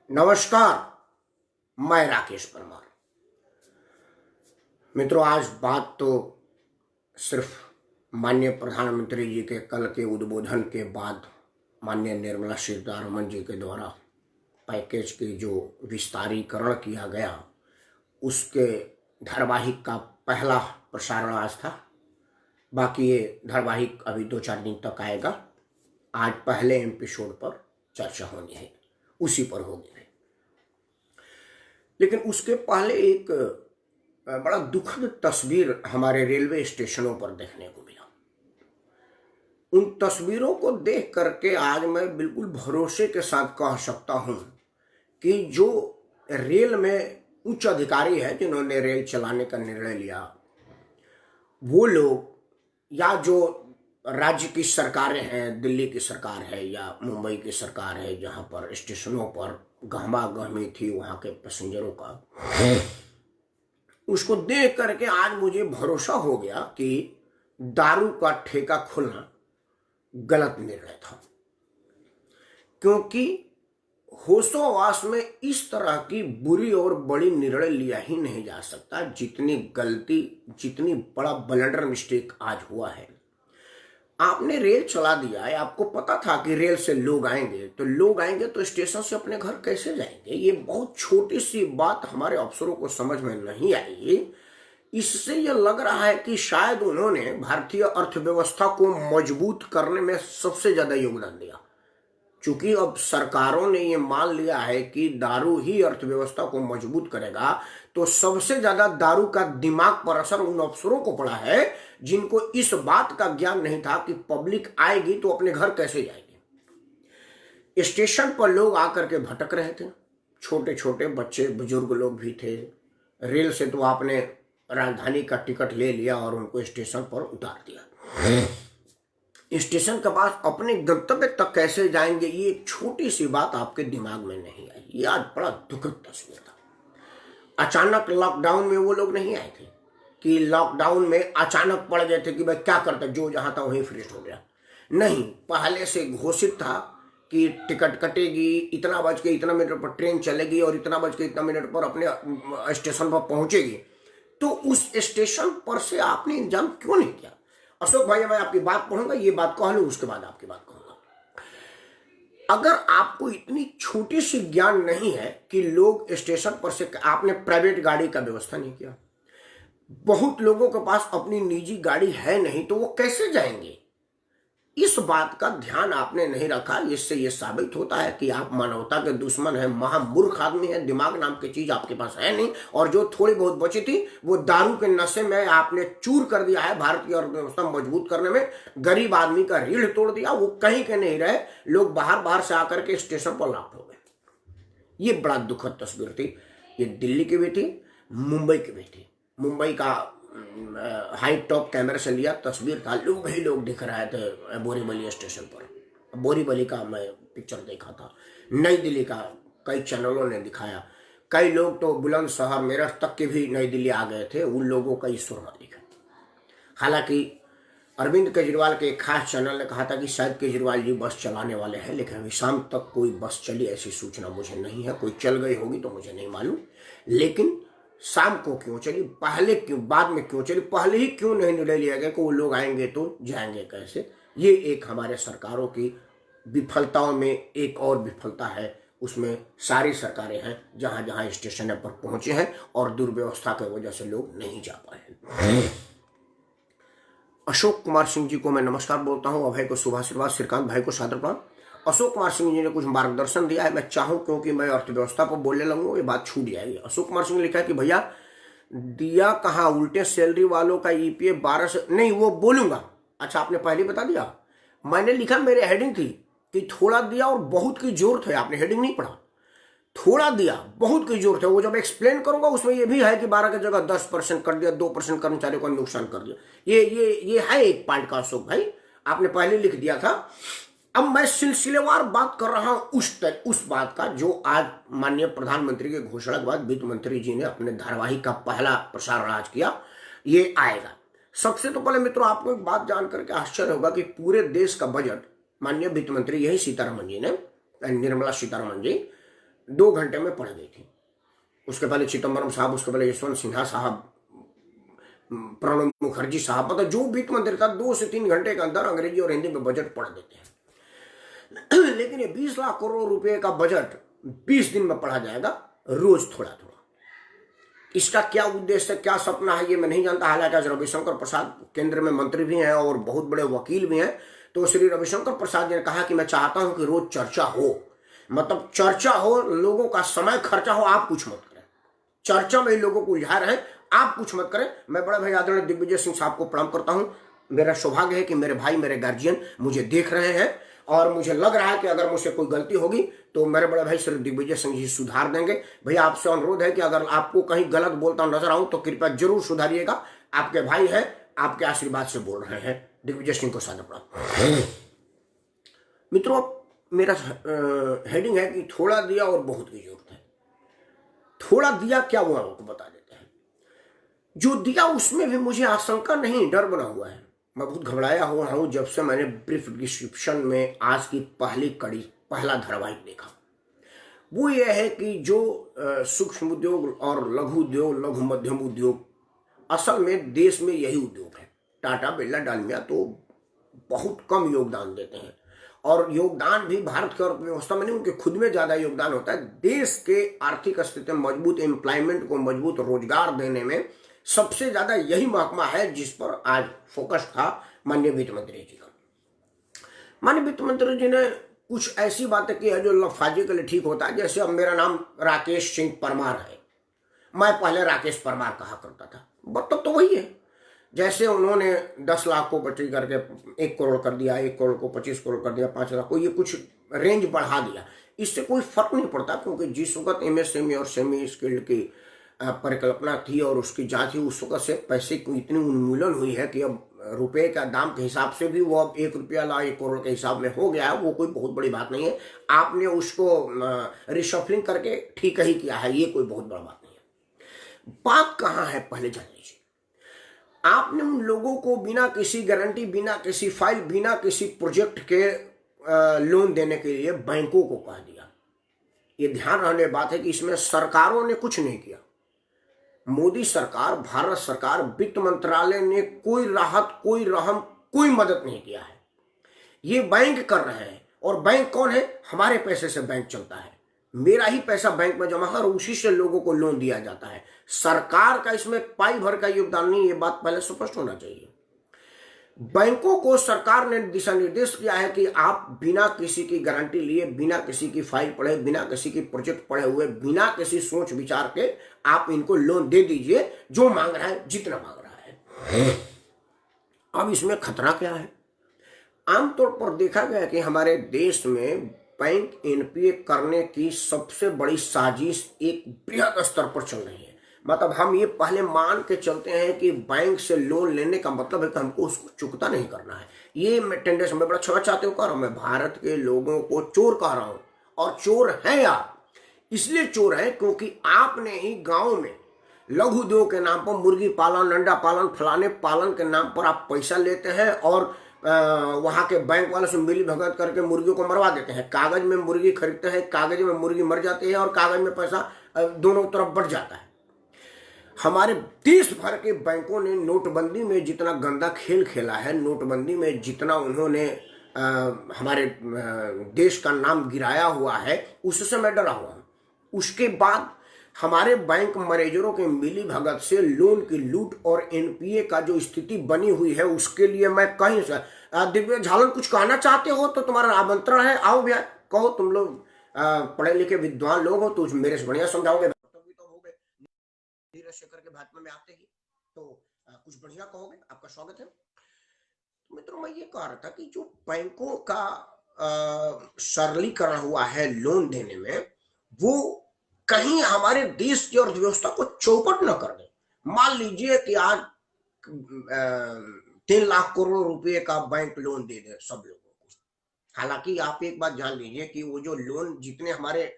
नमस्कार। मैं राकेश परमार। मित्रों, आज बात तो सिर्फ माननीय प्रधानमंत्री जी के कल के उद्बोधन के बाद माननीय निर्मला सीतारमण जी के द्वारा पैकेज के जो विस्तारीकरण किया गया उसके धारावाहिक का पहला प्रसारण आज था। बाकी ये धारावाहिक अभी 2-4 दिन तक आएगा। आज पहले एपिसोड पर चर्चा होनी है, उसी पर होगी। लेकिन उसके पहले एक बड़ा दुखद तस्वीर हमारे रेलवे स्टेशनों पर देखने को मिला। उन तस्वीरों को देख करके आज मैं बिल्कुल भरोसे के साथ कह सकता हूं कि जो रेल में उच्च अधिकारी है जिन्होंने रेल चलाने का निर्णय लिया, वो लोग या जो राज्य की सरकारें हैं, दिल्ली की सरकार है या मुंबई की सरकार है, जहां पर स्टेशनों पर गहमा-गहमी थी वहां के पैसेंजरों का, उसको देख करके आज मुझे भरोसा हो गया कि दारू का ठेका खुलना गलत निर्णय था। क्योंकि होशोवास में इस तरह की बुरी और बड़ी निर्णय लिया ही नहीं जा सकता जितनी गलती, जितनी बड़ा ब्लंडर मिस्टेक आज हुआ है। आपने रेल चला दिया है, आपको पता था कि रेल से लोग आएंगे तो स्टेशन से अपने घर कैसे जाएंगे। ये बहुत छोटी सी बात हमारे अफसरों को समझ में नहीं आई। इससे ये लग रहा है कि शायद उन्होंने भारतीय अर्थव्यवस्था को मजबूत करने में सबसे ज्यादा योगदान दिया। चूंकि अब सरकारों ने ये मान लिया है कि दारू ही अर्थव्यवस्था को मजबूत करेगा, तो सबसे ज्यादा दारू का दिमाग पर असर उन अफसरों को पड़ा है जिनको इस बात का ज्ञान नहीं था कि पब्लिक आएगी तो अपने घर कैसे जाएंगे। स्टेशन पर लोग आकर के भटक रहे थे, छोटे छोटे बच्चे, बुजुर्ग लोग भी थे। रेल से तो आपने राजधानी का टिकट ले लिया और उनको स्टेशन पर उतार दिया। स्टेशन के पास अपने गंतव्य तक कैसे जाएंगे, ये एक छोटी सी बात आपके दिमाग में नहीं आई। ये आज बड़ा दुखद तस्वीर था। अचानक लॉकडाउन में वो लोग नहीं आए थे कि लॉकडाउन में अचानक पड़ गए थे कि भाई क्या करते, जो जहां था वहीं फ्रीज हो गया। नहीं, पहले से घोषित था कि टिकट कटेगी, इतना बज के इतना मिनट पर ट्रेन चलेगी और इतना बज के इतना मिनट पर अपने स्टेशन पर पहुंचेगी। तो उस स्टेशन पर से आपने इंतजाम क्यों नहीं किया? अशोक भाई, मैं आपकी बात पढ़ूंगा, ये बात कह लूं, उसके बाद आपकी बात कहूंगा। अगर आपको इतनी छोटी सी ज्ञान नहीं है कि लोग स्टेशन पर से, आपने प्राइवेट गाड़ी का व्यवस्था नहीं किया। बहुत लोगों के पास अपनी निजी गाड़ी है नहीं, तो वो कैसे जाएंगे? इस बात का ध्यान आपने नहीं रखा। इससे ये साबित होता है कि आप मानवता के दुश्मन हैं, महामूर्ख आदमी हैं। दिमाग नाम की चीज आपके पास है नहीं, और जो थोड़ी बहुत बची थी वो दारू के नशे में आपने चूर कर दिया है। भारत की अर्थव्यवस्था मजबूत करने में गरीब आदमी का रीढ़ तोड़ दिया। वो कहीं के नहीं रहे, लोग बाहर से आकर के स्टेशन पर लाट हो गए। ये बड़ा दुखद तस्वीर थी। ये दिल्ली की भी थी, मुंबई की भी थी। मुंबई का हाई टॉप कैमरे से लिया तस्वीर था, लोग ही लोग दिख रहे थे बोरीवली स्टेशन पर। बोरीवली का मैं पिक्चर देखा था, नई दिल्ली का कई चैनलों ने दिखाया। कई लोग तो बुलंदशहर, मेरठ तक के भी नई दिल्ली आ गए थे। उन लोगों का ईश्वर न दिखा। हालांकि अरविंद केजरीवाल के एक खास चैनल ने कहा था कि शायद केजरीवाल जी बस चलाने वाले हैं, लेकिन अभी शाम तक कोई बस चली ऐसी सूचना मुझे नहीं है। कोई चल गई होगी तो मुझे नहीं मालूम, लेकिन शाम को क्यों चली, पहले क्यों, बाद में क्यों चली, पहले ही क्यों नहीं निर्णय लिया गया कि वो लोग आएंगे तो जाएंगे कैसे? ये एक हमारे सरकारों की विफलताओं में एक और विफलता है। उसमें सारी सरकारें हैं जहां जहां स्टेशन पर पहुंचे हैं और दुर्व्यवस्था की वजह से लोग नहीं जा पाए। अशोक कुमार सिंह जी को मैं नमस्कार बोलता हूं, अभय को शुभाशीर्वाद, श्रीकांत भाई को सादर प्रणाम। अशोक कुमार सिंह जी ने कुछ मार्गदर्शन दिया है। मैं चाहूं क्योंकि मैं अर्थव्यवस्था पर बोलने लगूंगा, ये बात छूट जाएगी। अशोक कुमार सिंह ने लिखा है कि भैया दिया कहाँ, उल्टे सैलरी वालों का ईपीएफ 12 से नहीं, वो बोलूंगा। अच्छा, आपने पहले बता दिया। मैंने लिखा, मेरे हेडिंग थी कि थोड़ा दिया और बहुत की जरूरत है। आपने हेडिंग नहीं पढ़ा। थोड़ा दिया, बहुत की जरूरत है, वो जब एक्सप्लेन करूंगा उसमें ये भी है कि 12 की जगह 10% कर दिया, 2% कर्मचारियों का नुकसान कर दिया। ये है एक पॉइंट का। अशोक भाई, आपने पहले लिख दिया था। अब मैं सिलसिलेवार बात कर रहा हूं उस बात का जो आज माननीय प्रधानमंत्री के घोषणा के बाद वित्त मंत्री जी ने अपने धारावाहिक का पहला प्रसारण आज किया। ये आएगा। सबसे तो पहले मित्रों, आपको एक बात जानकर के आश्चर्य होगा कि पूरे देश का बजट माननीय वित्त मंत्री यही सीतारमण जी ने, निर्मला सीतारमण जी 2 घंटे में पढ़ गई थी। उसके पहले चिदम्बरम साहब, उसके पहले यशवंत सिन्हा साहब, प्रणब मुखर्जी साहब, मतलब जो वित्त मंत्री था 2 से 3 घंटे के अंदर अंग्रेजी और हिंदी में बजट पढ़ देते हैं। लेकिन ये 20 लाख करोड़ रुपए का बजट 20 दिन में पढ़ा जाएगा, रोज थोड़ा थोड़ा। इसका क्या उद्देश्य है, क्या सपना है, ये मैं नहीं जानता। हालांकि आज रविशंकर प्रसाद केंद्र में मंत्री भी हैं और बहुत बड़े वकील भी हैं। तो श्री रविशंकर प्रसाद ने कहा कि मैं चाहता हूं कि रोज चर्चा हो, मतलब चर्चा हो, लोगों का समय खर्चा हो, आप कुछ मत करें, चर्चा में लोगों को उलझा रहे, आप कुछ मत करें। मैं बड़े भाई आदरणीय दिग्विजय सिंह साहब को प्रणाम करता हूं। मेरा सौभाग्य है कि मेरे भाई, मेरे गार्जियन मुझे देख रहे हैं और मुझे लग रहा है कि अगर मुझसे कोई गलती होगी तो मेरे बड़े भाई श्री दिग्विजय सिंह जी सुधार देंगे। भैया आपसे अनुरोध है कि अगर आपको कहीं गलत बोलता नजर आऊं तो कृपया जरूर सुधारिएगा। आपके भाई हैं, आपके आशीर्वाद से बोल रहे हैं। दिग्विजय सिंह को सादर प्रणाम। मित्रों, मेरा हेडिंग है कि थोड़ा दिया और बहुत की जरूरत है। थोड़ा दिया क्या हुआ आपको बता देते हैं। जो दिया उसमें भी मुझे आशंका नहीं, डर बना हुआ है। मैं बहुत घबराया हुआ हूं जब से मैंने ब्रीफ डिस्क्रिप्शन में आज की पहली कड़ी, पहला धारावाहिक देखा। वो ये है कि जो सूक्ष्म उद्योग और लघु उद्योग, लघु मध्यम उद्योग, असल में देश में यही उद्योग है। टाटा, बिरला, डालमिया तो बहुत कम योगदान देते हैं और योगदान भी भारत की अर्थव्यवस्था में नहीं, उनके खुद में ज्यादा योगदान होता है। देश के आर्थिक स्थिति में मजबूत एम्प्लॉयमेंट को मजबूत रोजगार देने में सबसे ज्यादा यही महकमा है जिस पर आज फोकस था माननीय वित्त मंत्री जी का। माननीय वित्त मंत्री जी ने कुछ ऐसी बातें की है जो लफाजी के लिए ठीक होता है। जैसे अब मेरा नाम राकेश सिंह परमार है, मैं पहले राकेश परमार कहा करता था, मतलब तो वही है। जैसे उन्होंने 10 लाख को बची करके 1 करोड़ कर दिया, 1 करोड़ को 25 करोड़ कर दिया, 5 लाख को, ये कुछ रेंज बढ़ा दिया, इससे कोई फर्क नहीं पड़ता। क्योंकि जिस वक्त एमएसएमई और सेमी स्किल्ड की परिकल्पना थी और उसकी जांच हुई, उस वक्त से पैसे की इतनी उन्मूलन हुई है कि अब रुपए का दाम के हिसाब से भी वो अब 1 रुपया ला 1 करोड़ के हिसाब में हो गया है। वो कोई बहुत बड़ी बात नहीं है। आपने उसको रिशफलिंग करके ठीक ही किया है, ये कोई बहुत बड़ा बात नहीं है। बात कहाँ है पहले जान लीजिए। आपने उन लोगों को बिना किसी गारंटी, बिना किसी फाइल, बिना किसी प्रोजेक्ट के लोन देने के लिए बैंकों को कह दिया। ये ध्यान रखने बात है कि इसमें सरकारों ने कुछ नहीं किया। मोदी सरकार, भारत सरकार, वित्त मंत्रालय ने कोई राहत, कोई रहम, कोई मदद नहीं किया है। ये बैंक कर रहे हैं। और बैंक कौन है? हमारे पैसे से बैंक चलता है। मेरा ही पैसा बैंक में जमा है और उसी से लोगों को लोन दिया जाता है। सरकार का इसमें पाई भर का योगदान नहीं, ये बात पहले स्पष्ट होना चाहिए। बैंकों को सरकार ने दिशा निर्देश किया है कि आप बिना किसी की गारंटी लिए, बिना किसी की फाइल पढ़े, बिना किसी की प्रोजेक्ट पढ़े हुए, बिना किसी सोच विचार के आप इनको लोन दे दीजिए, जो मांग रहा है, जितना मांग रहा है। अब इसमें खतरा क्या है? आमतौर पर देखा गया कि हमारे देश में बैंक एनपीए करने की सबसे बड़ी साजिश एक बृहद स्तर पर चल रही है। मतलब हम ये पहले मान के चलते हैं कि बैंक से लोन लेने का मतलब है कि हमको उसको चुकता नहीं करना है। ये मैं टेंडेंसी में बड़ा क्षमा चाहते हो कह रहा हूं। मैं भारत के लोगों को चोर कह रहा हूं, और चोर हैं आप। इसलिए चोर है क्योंकि आपने ही गांव में लघु उद्योग के नाम पर मुर्गी पालन, अंडा पालन, फलाने पालन के नाम पर आप पैसा लेते हैं और वहां के बैंक वालों से मिली भगत करके मुर्गियों को मरवा देते हैं। कागज में मुर्गी खरीदते हैं, कागज में मुर्गी मर जाती है और कागज में पैसा दोनों तरफ बढ़ जाता है। हमारे देश भर के बैंकों ने नोटबंदी में जितना गंदा खेल खेला है, नोटबंदी में जितना उन्होंने हमारे देश का नाम गिराया हुआ है, उससे मैं डरा हुआ हूं। उसके बाद हमारे बैंक मैनेजरों के मिली भगत से लोन की लूट और एनपीए का जो स्थिति बनी हुई है, उसके लिए मैं कहीं से दिग्विजय झालन कुछ कहना चाहते हो तो तुम्हारा आमंत्रण है, आओ भैया, कहो। तुम लोग पढ़े लिखे विद्वान लोग हो तो मेरे से बढ़िया समझाओगे। शेखर के भाजपा में आते ही तो कुछ बढ़िया कहोगे, आपका स्वागत है। तो मित्रों, मैं ये कह रहा था कि जो बैंकों का सरलीकरण हुआ है लोन देने में, वो कहीं हमारे देश की अर्थव्यवस्था को चौपट न कर दे। मान लीजिए कि आज 3 लाख करोड़ रुपए का बैंक लोन दे दे सब लोगों को। हालांकि आप एक बात जान लीजिए कि वो जो लोन जितने हमारे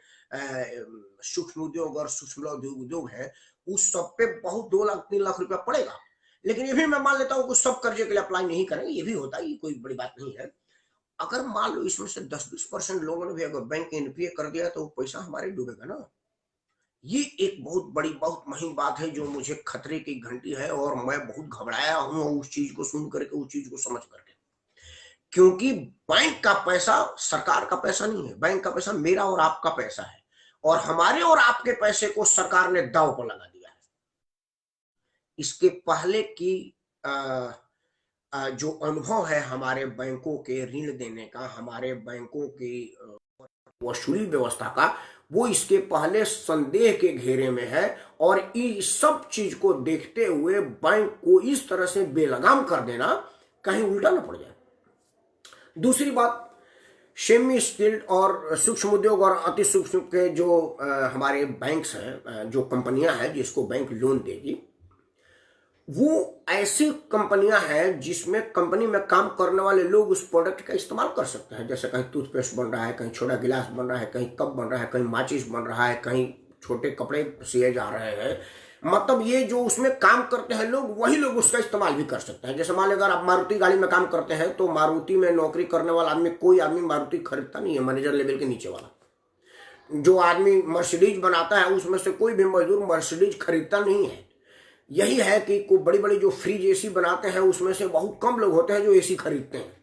सूक्ष्म उद्योग और सूक्ष्म उद्योग है, उस सब पे बहुत 2 लाख 3 लाख रुपया पड़ेगा। लेकिन ये भी मैं मान लेता हूँ कि सब कर्जे के लिए अप्लाई नहीं करेंगे, ये भी होता है, ये कोई बड़ी बात नहीं है। अगर मान लो इसमें से 10-20% लोगों ने भी अगर बैंक एनपीए कर दिया तो वो पैसा हमारे डूबेगा ना। ये एक बहुत बड़ी, बहुत मुहिम बात है जो मुझे खतरे की घंटी है, और मैं बहुत घबराया हूं उस चीज को सुन करके, उस चीज को समझ करके। क्योंकि बैंक का पैसा सरकार का पैसा नहीं है, बैंक का पैसा मेरा और आपका पैसा है, और हमारे और आपके पैसे को सरकार ने दांव पर लगा दिया है। इसके पहले की जो अनुभव है हमारे बैंकों के ऋण देने का, हमारे बैंकों की वसूली व्यवस्था का, वो इसके पहले संदेह के घेरे में है। और इस सब चीज को देखते हुए बैंक को इस तरह से बेलगाम कर देना, कहीं उल्टा ना पड़ जाए। दूसरी बात, सेमी स्किल्ड और सूक्ष्म उद्योग और अति सूक्ष्म के जो हमारे बैंक्स हैं, जो कंपनियां हैं जिसको बैंक लोन देगी, वो ऐसी कंपनियां हैं जिसमें कंपनी में काम करने वाले लोग उस प्रोडक्ट का इस्तेमाल कर सकते हैं। जैसे कहीं टूथपेस्ट बन रहा है, कहीं छोटा गिलास बन रहा है, कहीं कप बन रहा है, कहीं माचिस बन रहा है, कहीं छोटे कपड़े सिए जा रहे हैं। मतलब ये जो उसमें काम करते हैं लोग, वही लोग उसका इस्तेमाल भी कर सकते हैं। जैसे मान लीजिए अगर आप मारुति गाड़ी में काम करते हैं तो मारुति में नौकरी करने वाला आदमी, कोई आदमी मारुति खरीदता नहीं है, मैनेजर लेवल के नीचे वाला। जो आदमी मर्सिडीज बनाता है उसमें से कोई भी मजदूर मर्सिडीज खरीदता नहीं है। यही है कि कोई बड़ी बड़ी जो फ्रिज एसी बनाते हैं उसमें से बहुत कम लोग होते हैं जो एसी खरीदते हैं।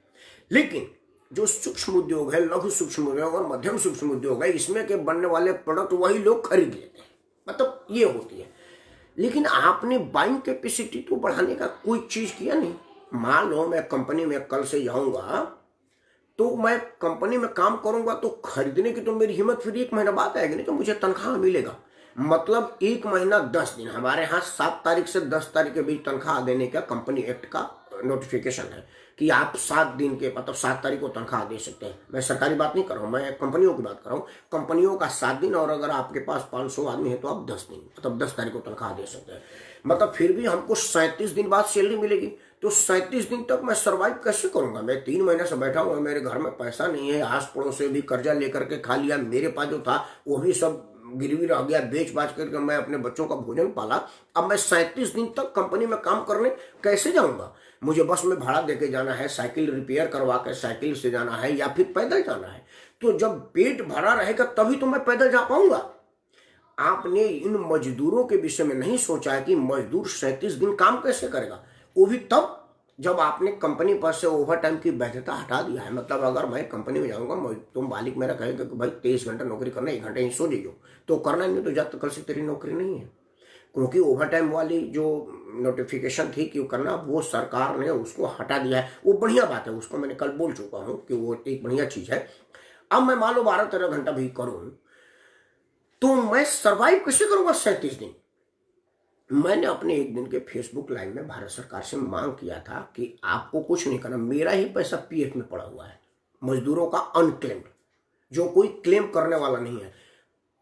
लेकिन जो सूक्ष्म उद्योग है, लघु सूक्ष्म उद्योग और मध्यम सूक्ष्म उद्योग है, इसमें के बनने वाले प्रोडक्ट वही लोग खरीद लेते हैं। मतलब ये होती है। लेकिन आपने बाइंग कैपेसिटी तो बढ़ाने का कोई चीज किया नहीं। मान लो मैं कंपनी में कल से जाऊंगा, तो मैं कंपनी में काम करूंगा तो खरीदने की तो मेरी हिम्मत फिर 1 महीना बाद आएगी, नहीं तो मुझे तनख्वाह मिलेगा। मतलब 1 महीना 10 दिन, हमारे यहाँ 7 तारीख से 10 तारीख के बीच तनख्वाह देने का कंपनी एक्ट का नोटिफिकेशन है कि आप 7 दिन के, मतलब 7 तारीख को तनख्वाह दे सकते हैं। मैं सरकारी बात नहीं कर रहा हूँ, मैं कंपनियों की बात कर रहा हूँ। कंपनियों का 7 दिन, और अगर आपके पास 500 आदमी है तो आप 10 दिन, मतलब 10 तारीख को तनख्वाह दे सकते हैं। मतलब फिर भी हमको 37 दिन बाद सैलरी मिलेगी। तो 37 दिन तक मैं सर्वाइव कैसे करूंगा? मैं 3 महीने से बैठा हूँ, मेरे घर में पैसा नहीं है, आस पड़ोस से भी कर्जा लेकर के खा लिया, मेरे पास जो था वो भी सब गिरवी रह गया, बेच बाच करके मैं अपने बच्चों का भोजन पाला। अब मैं 37 दिन तक कंपनी में काम करने कैसे जाऊंगा? मुझे बस में भाड़ा देके जाना है, साइकिल रिपेयर करवा के साइकिल से जाना है, या फिर पैदल जाना है। तो जब पेट भरा रहेगा तभी तो मैं पैदल जा पाऊंगा। आपने इन मजदूरों के विषय में नहीं सोचा है कि मजदूर 37 दिन काम कैसे करेगा, वो भी तब जब आपने कंपनी पर से ओवर टाइम की वैधता हटा दिया है। मतलब अगर मैं कंपनी में जाऊंगा, तो मालिक मेरा कहेगा कि भाई 23 घंटा नौकरी करना, 1 घंटे ही सो जाइयो, तो करना नहीं, तो जब तक कल से तेरी नौकरी नहीं है। क्योंकि ओवर टाइम वाली जो नोटिफिकेशन थी कि करना, वो सरकार ने उसको हटा दिया है। वो बढ़िया बात है, उसको मैंने कल बोल चुका हूँ कि वो एक बढ़िया चीज है। अब मैं मान लो 12-13 घंटा भी करूं तो मैं सर्वाइव कैसे करूंगा 37 दिन? मैंने अपने एक दिन के फेसबुक लाइव में भारत सरकार से मांग किया था कि आपको कुछ नहीं करना, मेरा ही पैसा पीएफ में पड़ा हुआ है, मजदूरों का अनक्लेम्ड, जो कोई क्लेम करने वाला नहीं है।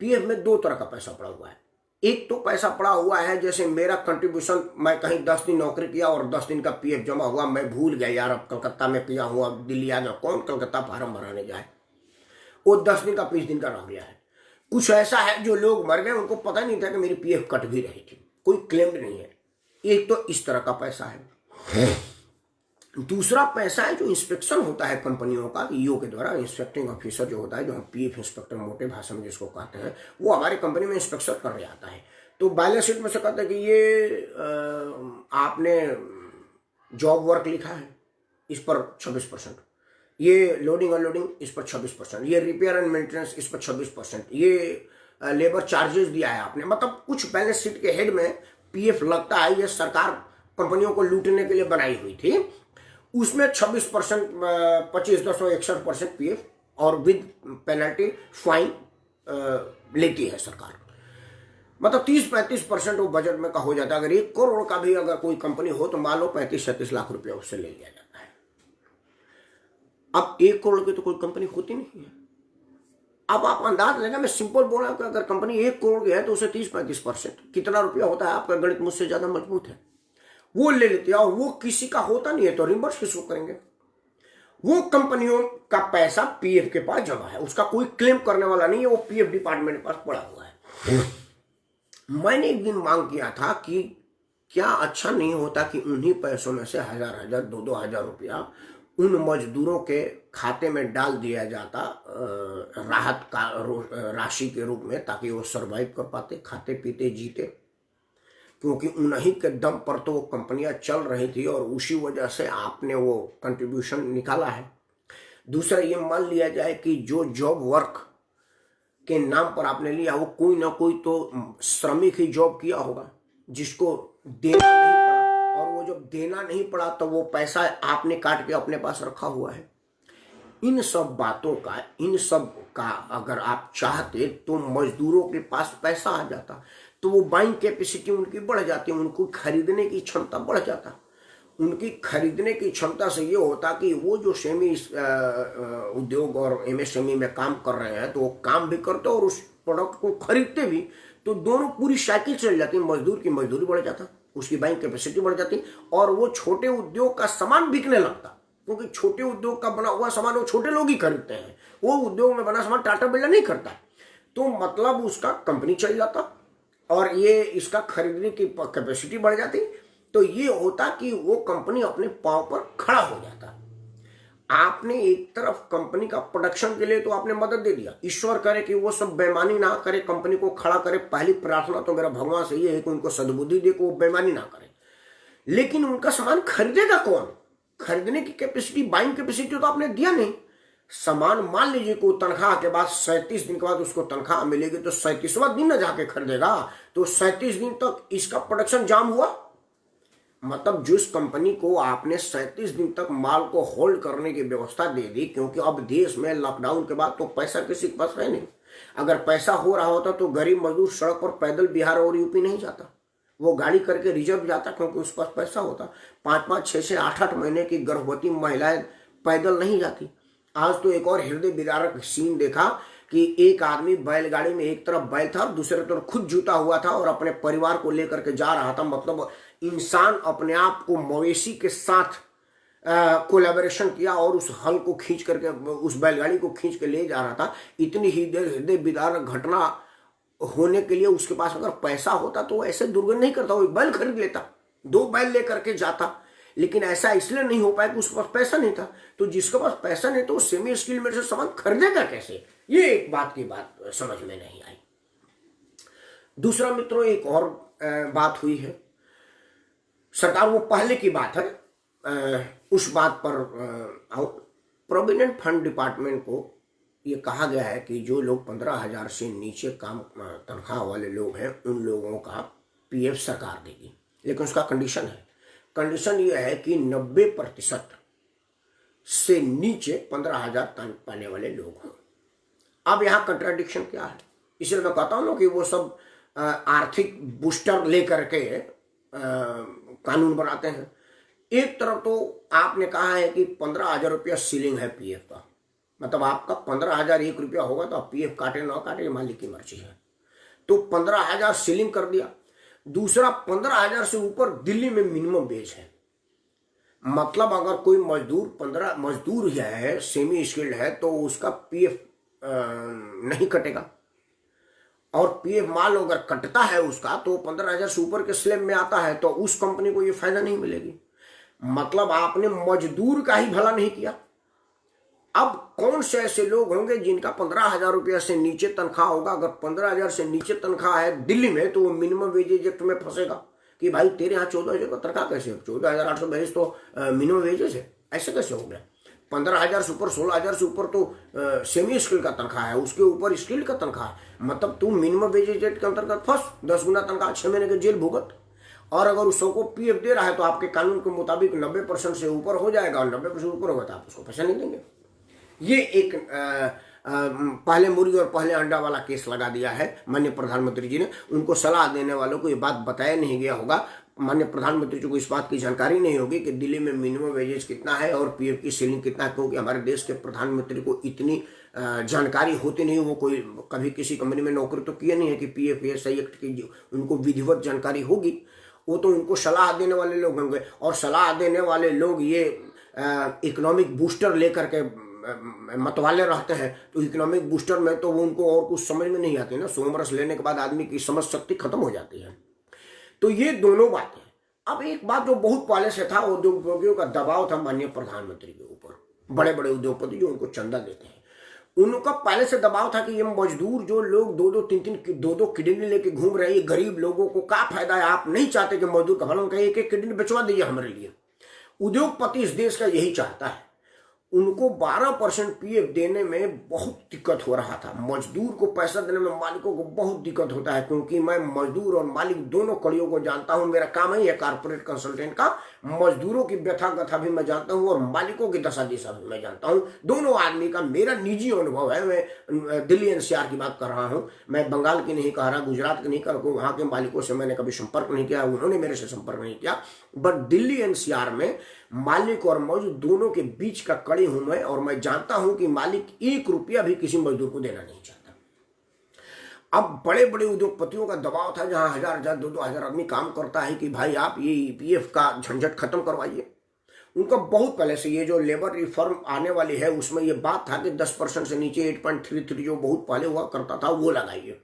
पीएफ में 2 तरह का पैसा पड़ा हुआ है। एक तो पैसा पड़ा हुआ है जैसे मेरा कंट्रीब्यूशन, मैं कहीं 10 दिन नौकरी किया और 10 दिन का पीएफ जमा हुआ, मैं भूल गया यार, अब कलकत्ता में किया हुआ, अब दिल्ली आ गया, कौन कलकत्ता फार्म भराने जाए, वो 10 दिन का 20 दिन का रह गया है। कुछ ऐसा है जो लोग मर गए, उनको पता नहीं था कि मेरी पीएफ कट भी रही थी, कोई क्लेम्ड नहीं है। एक तो इस तरह का पैसा है। दूसरा पैसा है जो इंस्पेक्शन होता है कंपनियों का, ईओ के द्वारा, इंस्पेक्टिंग ऑफिसर जो होता है, जो हम पीएफ इंस्पेक्टर मोटे भाषा में जिसको कहते हैं, वो हमारी कंपनी में इंस्पेक्शन करने आता है। तो बैलेंस शीट में से कहता है कि ये आपने जॉब वर्क लिखा है, इस पर 26%, ये लोडिंग अनलोडिंग इस पर 26%, ये रिपेयर एंड मेंटेनेंस इस पर 26%, ये लेबर चार्जेस दिया है आपने। मतलब कुछ बैलेंस शीट के हेड में पीएफ लगता है, ये सरकार कंपनियों को लूटने के लिए बनाई हुई थी। उसमें 26%, 25.61% पीएफ और विद पेनल्टी फाइन लेती है सरकार। मतलब 30-35% वो बजट में का हो जाता है। अगर 1 करोड़ का भी अगर कोई कंपनी हो तो मान लो 35-37 लाख रुपया उससे ले लिया जाता है। अब 1 करोड़ की तो कोई कंपनी होती नहीं है। अब आप अंदाज लेगा, मैं सिंपल बोल रहा हूं कि अगर कंपनी 1 करोड़ की है तो उसे 30-35% कितना रुपया होता है? आपका गणित मुझसे ज्यादा मजबूत है, वो ले लेते हैं। और वो किसी का होता नहीं है तो रिम्बर्स किसको करेंगे? वो कंपनियों का पैसा पीएफ के पास जमा है, उसका कोई क्लेम करने वाला नहीं है, वो पीएफ डिपार्टमेंट के पास पड़ा हुआ है। मैंने एक दिन मांग किया था कि क्या अच्छा नहीं होता कि उन्हीं पैसों में से 1000-1000, 2000 रुपया उन मजदूरों के खाते में डाल दिया जाता राहत का राशि के रूप में, ताकि वो सरवाइव कर पाते, खाते पीते जीते, क्योंकि उन्हीं के दम पर तो वो कंपनियां चल रही थी और उसी वजह से आपने वो कंट्रीब्यूशन निकाला है। दूसरा, ये मान लिया जाए कि जो जॉब वर्क के नाम पर आपने लिया वो कोई ना कोई तो श्रमिक ही जॉब किया होगा जिसको देना नहीं पड़ा, और वो जब देना नहीं पड़ा तो वो पैसा आपने काट के अपने पास रखा हुआ है। इन सब बातों का, इन सब का अगर आप चाहते तो मजदूरों के पास पैसा आ जाता, तो वो बाइंग कैपेसिटी उनकी बढ़ जाती, उनको खरीदने की क्षमता बढ़ जाता। उनकी खरीदने की क्षमता से ये होता कि वो जो सेमी उद्योग और एमएसएमई में काम कर रहे हैं तो वो काम भी करते और उस प्रोडक्ट को खरीदते भी, तो दोनों पूरी साइकिल चल जाती। मजदूर की मजदूरी बढ़ जाता, उसकी बाइंग कैपेसिटी बढ़ जाती, और वो छोटे उद्योग का सामान बिकने लगता, क्योंकि छोटे उद्योग का बना हुआ सामान वो छोटे लोग ही खरीदते हैं, वो उद्योग में बना सामान टाटा बिरला नहीं करता। तो मतलब उसका कंपनी चल जाता और ये इसका खरीदने की कैपेसिटी बढ़ जाती। तो ये होता कि वो कंपनी अपने पांव पर खड़ा हो जाता। आपने एक तरफ कंपनी का प्रोडक्शन के लिए तो आपने मदद दे दिया, ईश्वर करे कि वो सब बेईमानी ना करे, कंपनी को खड़ा करे। पहली प्रार्थना तो मेरा भगवान से ये है कि उनको सद्बुद्धि दे कि वो बेईमानी ना करे। लेकिन उनका सामान खरीदेगा कौन? खरीदने की कैपेसिटी, बाइंग कैपेसिटी तो आपने दिया नहीं। सामान मान लीजिए को तनख्वाह के बाद 37 दिन के बाद उसको तनख्वाह मिलेगी, तो 37वां दिन ना जाके खरीदेगा, तो 37 दिन तक इसका प्रोडक्शन जाम हुआ। मतलब जिस कंपनी को आपने 37 दिन तक माल को होल्ड करने की व्यवस्था दे दी, क्योंकि अब देश में लॉकडाउन के बाद तो पैसा किसी के पास है नहीं। अगर पैसा हो रहा होता तो गरीब मजदूर सड़क पर पैदल बिहार और यूपी नहीं जाता, वो गाड़ी करके रिजर्व जाता, क्योंकि उसके पास पैसा होता। 5-5, 6-6, 8-8 महीने की गर्भवती महिलाएं पैदल नहीं जाती। आज तो एक और हृदय विदारक सीन देखा कि एक आदमी बैलगाड़ी में एक तरफ बैल था और दूसरे तरफ खुद जुटा हुआ था और अपने परिवार को लेकर के जा रहा था। मतलब इंसान अपने आप को मवेशी के साथ कोलैबोरेशन किया और उस हल को खींच करके, उस बैलगाड़ी को खींच के ले जा रहा था। इतनी हृदय विदारक घटना होने के लिए उसके पास अगर पैसा होता तो वो ऐसे दुर्गंध नहीं करता, वो बैल खरीद लेता, 2 बैल लेकर के जाता। लेकिन ऐसा इसलिए नहीं हो पाया कि उसके पास पैसा नहीं था। तो जिसके पास पैसा नहीं तो वो सेमी स्किल में से सामान खरीदेगा कैसे? ये एक बात की बात समझ में नहीं आई। दूसरा मित्रों, एक और बात हुई है। सरकार, वो पहले की बात है, उस बात पर प्रोविडेंट फंड डिपार्टमेंट को ये कहा गया है कि जो लोग 15,000 से नीचे काम तनख्वाह वाले लोग हैं उन लोगों का पीएफ सरकार देगी। लेकिन उसका कंडीशन है, कंडीशन ये है कि 90% से नीचे 15,000 पाने वाले लोग हों। अब यहाँ कंट्राडिक्शन क्या है? इसलिए मैं कहता हूँ ना कि वो सब आर्थिक बूस्टर लेकर के कानून बनाते हैं। एक तरफ तो आपने कहा है कि 15,000 रुपया सीलिंग है पीएफ का, मतलब आपका 15,001 रुपया होगा तो आप पीएफ काटे ना काटे मालिक की मर्जी है। तो 15,000 सीलिंग कर दिया। दूसरा, 15,000 से ऊपर दिल्ली में मिनिमम वेज है। मतलब अगर कोई मजदूर है, सेमी स्किल्ड है, तो उसका पीएफ नहीं कटेगा। और पीएफ मान लो अगर कटता है उसका तो 15,000 से ऊपर के स्लैब में आता है, तो उस कंपनी को ये फायदा नहीं मिलेगी। मतलब आपने मजदूर का ही भला नहीं किया। अब कौन से ऐसे लोग होंगे जिनका 15,000 रुपया से नीचे तनख्वाह होगा? अगर 15,000 से नीचे तनख्वाह है दिल्ली में तो वो मिनिमम वेजेज एक्ट में फंसेगा कि भाई तेरे यहाँ 14,000 का तनख्वाह कैसे? 14,822 तो मिनिमम वेजेज है, ऐसे कैसे हो गया? 15,000 से ऊपर, 16,000 से ऊपर तो सेमी स्किल का तनख्वाह है, उसके ऊपर स्किल का तनख्वाह है। मतलब तू मिनिमम वेजेज एक्ट के अंतर्गत फंस, 10 गुना तनख्वाह, 6 महीने के जेल भुगत। और अगर उसको पीएफ दे रहा है तो आपके कानून के मुताबिक 90% से ऊपर हो जाएगा, और 90% ऊपर होगा तो आप उसको पैसा नहीं देंगे। ये एक पहले मुर्गी और पहले अंडा वाला केस लगा दिया है माननीय प्रधानमंत्री जी ने। उनको सलाह देने वालों को ये बात बताया नहीं गया होगा, माननीय प्रधानमंत्री जी को इस बात की जानकारी नहीं होगी कि दिल्ली में मिनिमम वेजेस कितना है और पीएफ की सीलिंग कितना है, क्योंकि हमारे देश के प्रधानमंत्री को इतनी जानकारी होती नहीं। वो कोई कभी किसी कंपनी में नौकरी तो किया नहीं है कि पीएफ एएसआई एक्ट की उनको विधिवत जानकारी होगी। वो तो उनको सलाह देने वाले लोग होंगे, और सलाह देने वाले लोग ये इकोनॉमिक बूस्टर लेकर के मतवाले रहते हैं। तो इकोनॉमिक बूस्टर में तो वो उनको और कुछ समझ में नहीं आती ना। सोमरस लेने के बाद आदमी की समझ शक्ति खत्म हो जाती है। तो ये दोनों बातें, अब एक बात जो बहुत पहले से था, उद्योगपतियों का दबाव था माननीय प्रधानमंत्री के ऊपर। बड़े बड़े उद्योगपति जो उनको चंदा देते हैं, उनका पहले से दबाव था कि ये मजदूर जो लोग दो दो किडनी लेके घूम रहे हैं, ये गरीब लोगों को क्या फायदा है। आप नहीं चाहते कि मजदूर का भला, उनका एक एक किडनी बेचवा दीजिए हमारे लिए। उद्योगपति इस देश का यही चाहता है। उनको 12% पीएफ देने में बहुत दिक्कत हो रहा था। मजदूर को पैसा देने में मालिकों को बहुत दिक्कत होता है, क्योंकि मैं मजदूर और मालिक दोनों कड़ियों को जानता हूं। मेरा काम है कारपोरेट कंसल्टेंट का। मजदूरों की व्यथा कथा भी मैं जानता हूं और मालिकों की दशा दिशा भी मैं जानता हूं। दोनों आदमी का मेरा निजी अनुभव है। मैं दिल्ली एनसीआर की बात कर रहा हूं, मैं बंगाल की नहीं कह रहा, गुजरात की नहीं कर रहा। वहां के मालिकों से मैंने कभी संपर्क नहीं किया, उन्होंने मेरे से संपर्क नहीं किया। बट दिल्ली एनसीआर में मालिक और मजदूर दोनों के बीच का कड़ी हूं मैं, और मैं जानता हूं कि मालिक 1 रुपया भी किसी मजदूर को देना नहीं चाहता। अब बड़े बड़े उद्योगपतियों का दबाव था, जहां 1000 दो हजार आदमी काम करता है, कि भाई आप ये ईपीएफ का झंझट खत्म करवाइए। उनका बहुत पहले से ये जो लेबर रिफॉर्म आने वाली है उसमें ये बात था कि 10% से नीचे 8.33 जो बहुत पहले हुआ करता था वो लगाइए,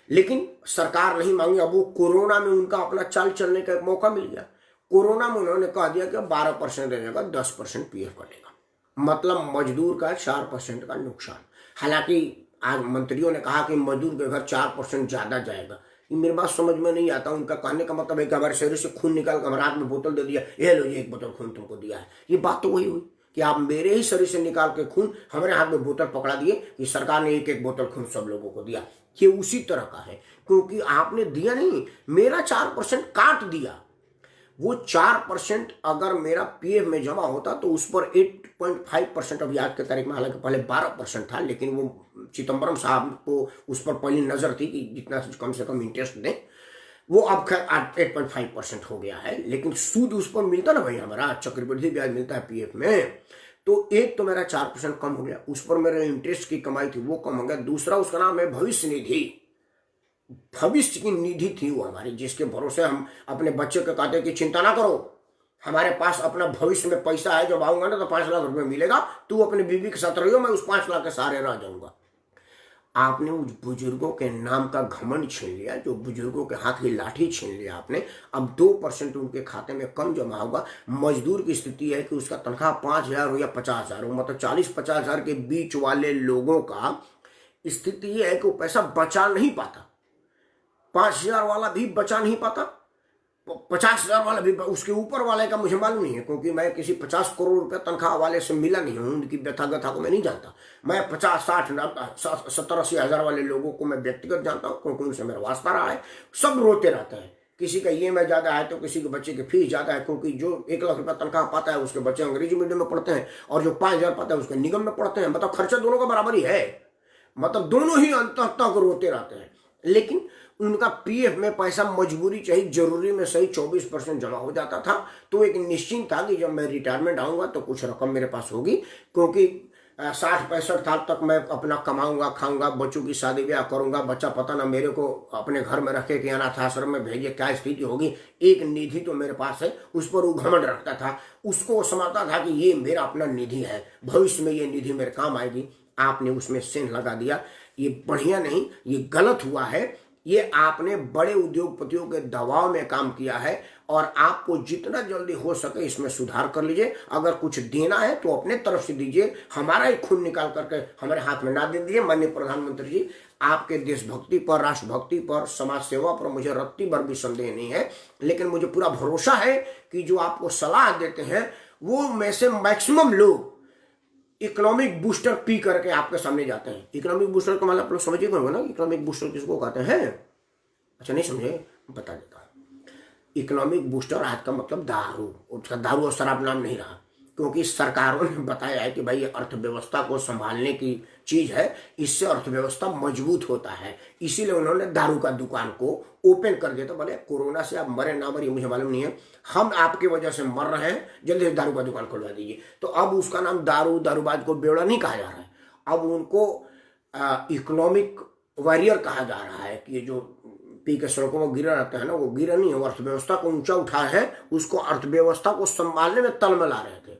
लेकिन सरकार नहीं मांगी। अब वो कोरोना में उनका अपना चाल चलने का एक मौका मिल गया। कोरोना में उन्होंने कह दिया कि 12% देने 10% पीएफ कटेगा, मतलब मजदूर का 4% का नुकसान। हालांकि आज मंत्रियों ने कहा कि मजदूर के घर 4% ज्यादा जाएगा। ये मेरी बात समझ में नहीं आता। उनका कहने का मतलब है कि हमारे शरीर से खून निकाल कर हमारे हाथ में बोतल दे दिया, ये लो ये 1 बोतल खून तुमको दिया है। ये बात तो वही हुई कि आप मेरे ही शरीर से निकाल के खून हमारे हाथ में बोतल पकड़ा दिए कि सरकार ने 1-1 बोतल खून सब लोगों को दिया। ये उसी तरह का है, क्योंकि आपने दिया नहीं, मेरा 4% काट दिया। वो 4% अगर मेरा पीएफ में जमा होता तो उस पर 8.5% अभी आज के तारीख में, हालांकि पहले 12% था, लेकिन वो चिदम्बरम साहब को उस पर पहली नजर थी कि जितना कम से कम इंटरेस्ट दें। वो अब खैर 8.5% हो गया है, लेकिन सूद उस पर मिलता ना भाई, हमारा चक्रवृद्धि ब्याज मिलता है पीएफ में। तो एक तो मेरा 4% कम हो गया, उस पर मेरे इंटरेस्ट की कमाई थी वो कम हो गया। दूसरा उसका नाम है भविष्य निधि। भविष्य की निधि थी वो हमारी, जिसके भरोसे हम अपने बच्चे को कहते कि चिंता ना करो, हमारे पास अपना भविष्य में पैसा है, जब आऊंगा ना तो 5 लाख रुपए मिलेगा, तू अपनी बीवी के साथ रहियो, मैं उस 5 लाख के सहारे रह जाऊंगा। आपने उस बुजुर्गों के नाम का घमंड छीन लिया, जो बुजुर्गों के हाथ की लाठी छीन लिया आपने। अब 2% उनके खाते में कम जमा होगा। मजदूर की स्थिति है कि उसका तनख्वाह 5,000 हो या 50,000 हो, मतलब 40-50 हजार के बीच वाले लोगों का स्थिति यह है कि वो पैसा बचा नहीं पाता। 5,000 वाला भी बचा नहीं पाता, 50,000 वाला भी, उसके ऊपर वाले का मुझे मालूम नहीं है, क्योंकि मैं किसी 50 करोड़ रुपए तनख्वाह वाले से मिला नहीं हूं, उनकी व्यथा गथा को मैं नहीं जानता। मैं 50, 60, 70, 80 हजार वाले लोगों को मैं व्यक्तिगत जानता हूं, क्योंकि उनसे मेरा वास्ता रहा है। सब रोते रहते हैं, किसी का EMI ज्यादा है तो किसी के बच्चे की फीस ज्यादा है, क्योंकि जो 1 लाख रुपया तनख्वाह पाता है उसके बच्चे अंग्रेजी मीडियम में पढ़ते हैं, और जो 5,000 पाता है उसके निगम में पढ़ते हैं। मतलब खर्चा दोनों का बराबर ही है, मतलब दोनों ही अंत तक रोते रहते हैं। लेकिन उनका पीएफ में पैसा मजबूरी चाहिए, जरूरी में सही 24% जमा हो जाता था। तो एक निश्चिंत था कि जब मैं रिटायरमेंट आऊंगा तो कुछ रकम मेरे पास होगी, क्योंकि 60-65 साल तक मैं अपना कमाऊंगा, खाऊंगा, बच्चों की शादी ब्याह करूंगा। बच्चा पता ना मेरे को अपने घर में रखे कि अनाथ आश्रम में भेजे, क्या स्थिति होगी। एक निधि तो मेरे पास है, उस पर वो घमंड रखता था। उसको समझता था कि ये मेरा अपना निधि है, भविष्य में ये निधि मेरे काम आएगी। आपने उसमें सेंध लगा दिया। ये बढ़िया नहीं, ये गलत हुआ है। ये आपने बड़े उद्योगपतियों के दबाव में काम किया है, और आपको जितना जल्दी हो सके इसमें सुधार कर लीजिए। अगर कुछ देना है तो अपने तरफ से दीजिए, हमारा ही खून निकाल करके हमारे हाथ में ना दे दीजिए। माननीय प्रधानमंत्री जी, आपके देशभक्ति पर, राष्ट्रभक्ति पर, समाज सेवा पर मुझे रत्ती भर भी संदेह नहीं है, लेकिन मुझे पूरा भरोसा है कि जो आपको सलाह देते हैं वो में से मैक्सिमम लोग इकोनॉमिक बूस्टर पी करके आपके सामने जाते हैं। इकोनॉमिक बूस्टर का मतलब आप लोग समझिए ना, इकोनॉमिक बूस्टर किसको कहते हैं? अच्छा नहीं समझे, बता देता हूं। इकोनॉमिक बूस्टर आज का मतलब दारू, उसका दारू और शराब नाम नहीं रहा, क्योंकि सरकारों ने बताया है कि भाई ये अर्थव्यवस्था को संभालने की चीज है, इससे अर्थव्यवस्था मजबूत होता है। इसीलिए उन्होंने दारू का दुकान को ओपन कर दिया। तो बोले कोरोना से आप मरे ना मरे मुझे मालूम नहीं है, हम आपकी वजह से मर रहे हैं, जल्दी से दारू का दुकान खुलवा दीजिए। तो अब उसका नाम दारूबाज को बेवड़ा नहीं कहा जा रहा है, अब उनको इकोनॉमिक वॉरियर कहा जा रहा है कि ये जो पी के सड़कों में गिरा रहता है ना, वो गिरा नहीं है, वो अर्थव्यवस्था को ऊंचा उठाया है, उसको अर्थव्यवस्था को संभालने में तलमला रहे थे।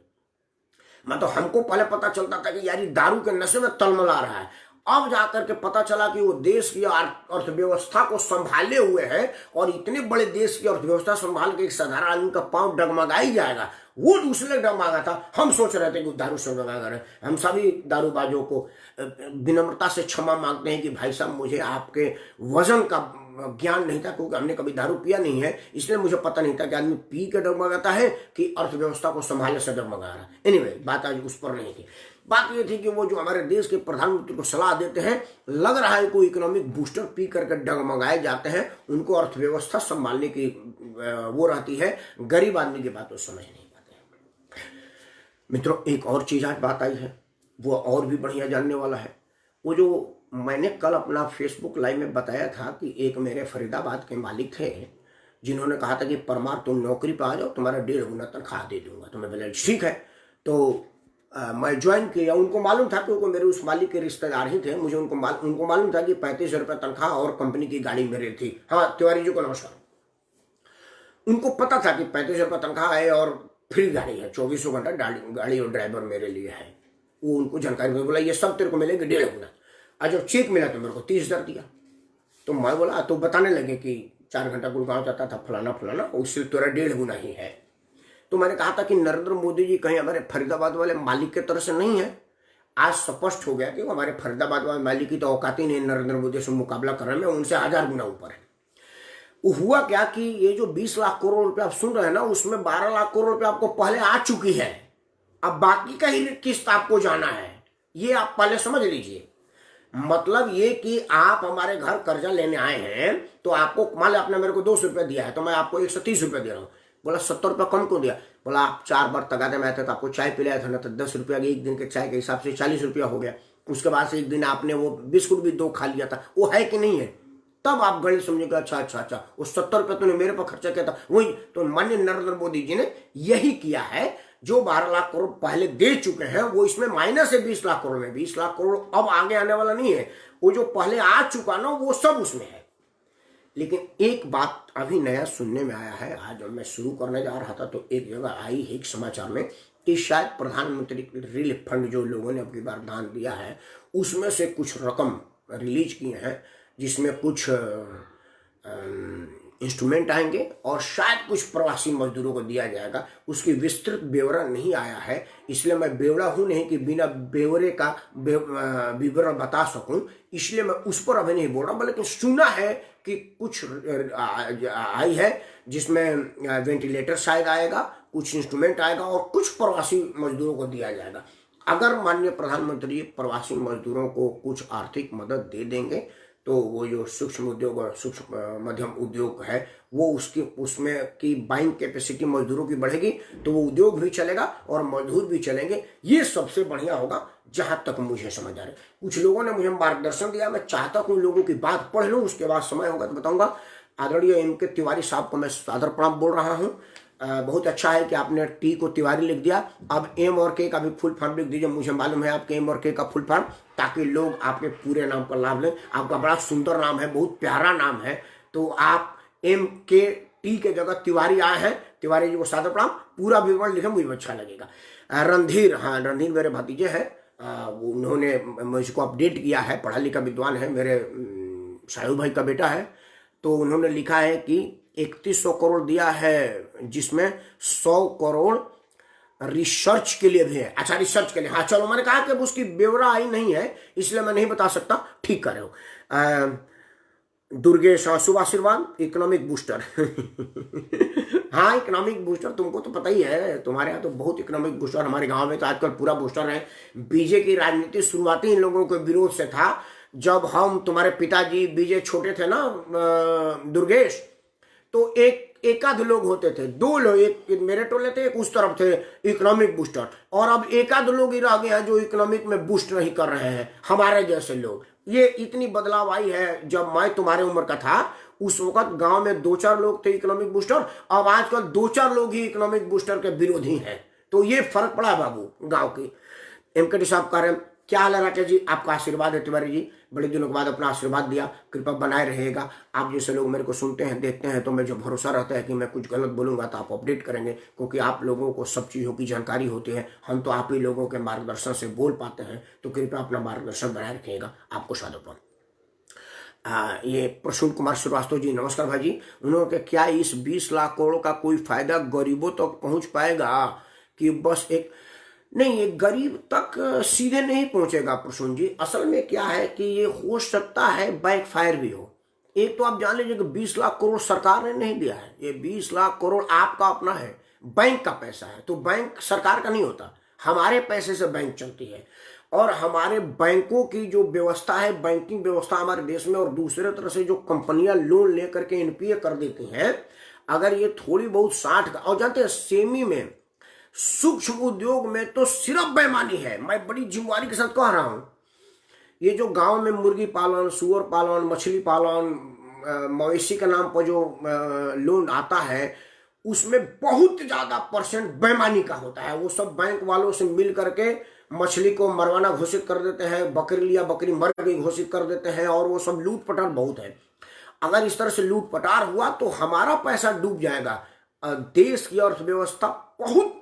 मतलब हमको पहले पता चलता था कि यार दारू के नशे में तलमला रहा है, अब जाकर के पता चला कि वो देश की अर्थव्यवस्था को संभाले हुए है, और इतने बड़े देश की अर्थव्यवस्था संभाल के एक साधारण आदमी का पांव डगमगा ही जाएगा। वो दूसरे डगमगा था। हम सोच रहे थे कि दारू से डगमगा रहे। हम सभी दारूबाजों को विनम्रता से क्षमा मांगते हैं कि भाई साहब, मुझे आपके वजन का ज्ञान नहीं था, क्योंकि हमने कभी दारू पिया नहीं है, इसलिए मुझे पता नहीं था कि आदमी पी के डगमगाता है कि अर्थव्यवस्था को संभालने से डगमगा रहा है। एनीवे, बात आज उस पर नहीं थी। बात ये थी कि वो जो हमारे देश के प्रधानमंत्री को सलाह देते हैं, लग रहा है कोई इकोनॉमिक बूस्टर पी करके डगमगाए जाते हैं। उनको अर्थव्यवस्था संभालने की वो रहती है, गरीब आदमी की बात वो समझ नहीं पाते। मित्रों, एक और चीज आज बात आई है, वो और भी बढ़िया जानने वाला है। वो जो मैंने कल अपना फेसबुक लाइव में बताया था कि एक मेरे फरीदाबाद के मालिक थे, जिन्होंने कहा था कि परमार तुम नौकरी पर आ जाओ, तुम्हारा 1.5 गुना तनख्वाह दे दूंगा। तो मैं बोला ठीक है। तो मैं ज्वाइन किया। उनको मालूम था, क्योंकि मेरे उस मालिक के रिश्तेदार ही थे, मुझे उनको मालूम था कि 35 रुपये तनख्वाह और कंपनी की गाड़ी मेरे थी। हाँ, तिवारी जी को नमस्कार। उनको पता था कि 35 रुपये तनख्वाह है और फ्री गाड़ी है, 24 घंटा गाड़ी और ड्राइवर मेरे लिए है। वो उनको जानकारी में बोला ये सब तेरे को मिलेगी 1.5 गुना। आज जब चेक मिला तो मेरे को 30,000 दिया। तो मैं बोला, तो बताने लगे कि 4 घंटा गुड़गांव जाता था, फलाना फलाना, उससे तेरा 1.5 गुना ही है। तो मैंने कहा था कि नरेंद्र मोदी जी कहीं हमारे फरीदाबाद वाले मालिक के तरफ से नहीं है। आज स्पष्ट हो गया कि वो हमारे फरीदाबाद वाले मालिक की तो औकात ही नहीं नरेंद्र मोदी से मुकाबला करने में, उनसे 1000 गुना ऊपर है। हुआ क्या कि ये जो 20 लाख करोड़ रुपए आप सुन रहे हैं ना, उसमें 12 लाख करोड़ रुपए आपको पहले आ चुकी है। अब बाकी का ही किस्त आपको जाना है, ये आप पहले समझ लीजिए। मतलब ये कि आप हमारे घर कर्जा लेने आए हैं, तो आपको मान लो आपने मेरे को 200 रुपये दिया है, तो मैं आपको 130 रुपये दे रहा हूँ। बोला 70 रुपये कम क्यों दिया? बोला आप 4 बार तगादे में आए थे तो आपको चाय पिलाया था ना, तो 10 रुपया एक दिन के चाय के हिसाब से 40 रुपया हो गया। उसके बाद से एक दिन आपने वो बिस्कुट भी 2 खा लिया था, वो है कि नहीं है? तब आप गणित समझेगा, अच्छा वो 70 रुपये तूने मेरे पर खर्चा किया था, वही तो माननीय नरेंद्र मोदी जी ने यही किया है। जो 12 लाख करोड़ पहले दे चुके हैं, वो इसमें माइनस है 20 लाख करोड़ में। 20 लाख करोड़ अब आगे आने वाला नहीं है, वो जो पहले आ चुका ना, वो सब उसमें है। लेकिन एक बात अभी नया सुनने में आया है, आज जब मैं शुरू करने जा रहा था तो एक जगह आई है एक समाचार में कि शायद प्रधानमंत्री रिलीफ फंड जो लोगों ने अपनी बार दान दिया है, उसमें से कुछ रकम रिलीज किए हैं, जिसमें कुछ इंस्ट्रूमेंट आएंगे और शायद कुछ प्रवासी मजदूरों को दिया जाएगा। उसकी विस्तृत ब्यौरा नहीं आया है, इसलिए मैं बेवड़ा हूं नहीं कि बिना ब्यौरे का विवरण बता सकूं, इसलिए मैं उस पर अभी नहीं बोल रहा। बल्कि सुना है कि कुछ आई है, जिसमें वेंटिलेटर शायद आएगा, कुछ इंस्ट्रूमेंट आएगा और कुछ प्रवासी मजदूरों को दिया जाएगा। अगर माननीय प्रधानमंत्री प्रवासी मजदूरों को कुछ आर्थिक मदद दे देंगे, तो वो जो सूक्ष्म उद्योग और सूक्ष्म मध्यम उद्योग है, वो उसमें की बाइंग कैपेसिटी मजदूरों की बढ़ेगी, तो वो उद्योग भी चलेगा और मजदूर भी चलेंगे। ये सबसे बढ़िया होगा, जहां तक मुझे समझ आ रहा है। कुछ लोगों ने मुझे मार्गदर्शन दिया, मैं चाहता हूं लोगों की बात पढ़ लूं, उसके बाद समय होगा तो बताऊंगा। आदरणीय MK तिवारी साहब को मैं सादर प्रणाम बोल रहा हूँ। बहुत अच्छा है कि आपने टी को तिवारी लिख दिया। अब M और K का भी फुल फॉर्म लिख दीजिए। मुझे मालूम है आपके M और K का फुल फॉर्म, ताकि लोग आपके पूरे नाम का लाभ लें। आपका बड़ा सुंदर नाम है, बहुत प्यारा नाम है, तो आप MK T के जगह तिवारी आए हैं। तिवारी जी को सादर प्रणाम। पूरा विवरण लिखे, मुझे अच्छा लगेगा। रणधीर, हाँ रणधीर मेरे भतीजे हैं, उन्होंने मुझको अपडेट किया है, पढ़ा लिखा विद्वान है, मेरे साहू भाई का बेटा है। तो उन्होंने लिखा है कि 3100 करोड़ दिया है, जिसमें 100 करोड़ रिसर्च के लिए भी है। अच्छा, रिसर्च के लिए, हाँ चलो, मैंने कहा कि उसकी ब्यौरा आई नहीं है, इसलिए मैं नहीं बता सकता। ठीक कर रहे हो। दुर्गेश, शुभ आशीर्वाद, इकोनॉमिक बूस्टर हाँ इकोनॉमिक बूस्टर तुमको तो पता ही है, तुम्हारे यहाँ तो बहुत इकोनॉमिक बूस्टर, हमारे गांव में तो आजकल पूरा बूस्टर है। बीजेपी की राजनीति शुरुआती इन लोगों के विरोध से था। जब हम तुम्हारे पिताजी बीजे छोटे थे ना दुर्गेश, तो एक आध लोग होते थे, 2 लोग, एक मेरे टोले थे, एक उस तरफ थे इकोनॉमिक बूस्टर, और अब एक आध लोग ही रह गए हैं जो इकोनॉमिक में बूस्ट नहीं कर रहे हैं, हमारे जैसे लोग। ये इतनी बदलाव आई है। जब मैं तुम्हारे उम्र का था, उस वक्त गांव में 2-4 लोग थे इकोनॉमिक बूस्टर, अब आजकल 2-4 लोग ही इकोनॉमिक बूस्टर के विरोधी हैं। तो ये फर्क पड़ा बाबू गांव की। MK साहब कह रहे हैं क्या हाल है राकेश जी? आपका आशीर्वाद है तिवारी जी, बड़े दिनों के बाद अपना आशीर्वाद दिया, कृपा बनाए रहेगा। आप जैसे लोग मेरे को सुनते हैं देखते हैं तो मुझे भरोसा रहता है कि मैं कुछ गलत बोलूंगा तो आप अपडेट करेंगे, क्योंकि आप लोगों को सब चीज़ों की जानकारी होती है। हम तो आप ही लोगों के मार्गदर्शन से बोल पाते हैं, तो कृपया अपना मार्गदर्शन बनाए रखिएगा। आपको स्वागत। ये प्रसून कुमार श्रीवास्तव जी, नमस्कार भाई जी। उन्होंने क्या इस 20 लाख करोड़ का कोई फायदा गरीबों तक पहुंच पाएगा कि बस एक नहीं, ये गरीब तक सीधे नहीं पहुंचेगा प्रसून जी। असल में क्या है कि ये हो सकता है बैक फायर भी हो। एक तो आप जान लीजिए कि 20 लाख करोड़ सरकार ने नहीं दिया है, ये 20 लाख करोड़ आपका अपना है, बैंक का पैसा है। तो बैंक सरकार का नहीं होता, हमारे पैसे से बैंक चलती है। और हमारे बैंकों की जो व्यवस्था है, बैंकिंग व्यवस्था हमारे देश में, और दूसरे तरह से जो कंपनियां लोन लेकर के एनपीए कर देती हैं, अगर ये थोड़ी बहुत 60 का, और जानते हैं सेमी में, सूक्ष्म उद्योग में तो सिर्फ बेईमानी है। मैं बड़ी जिम्मेवारी के साथ कह रहा हूं, ये जो गांव में मुर्गी पालन, सुअर पालन, मछली पालन, मवेशी के नाम पर जो लोन आता है, उसमें बहुत ज्यादा परसेंट बेईमानी का होता है। वो सब बैंक वालों से मिल करके मछली को मरवाना घोषित कर देते हैं, बकरी लिया बकरी मर गई घोषित कर देते हैं, और वो सब लूट पटार बहुत है। अगर इस तरह से लूट पटार हुआ तो हमारा पैसा डूब जाएगा, देश की अर्थव्यवस्था बहुत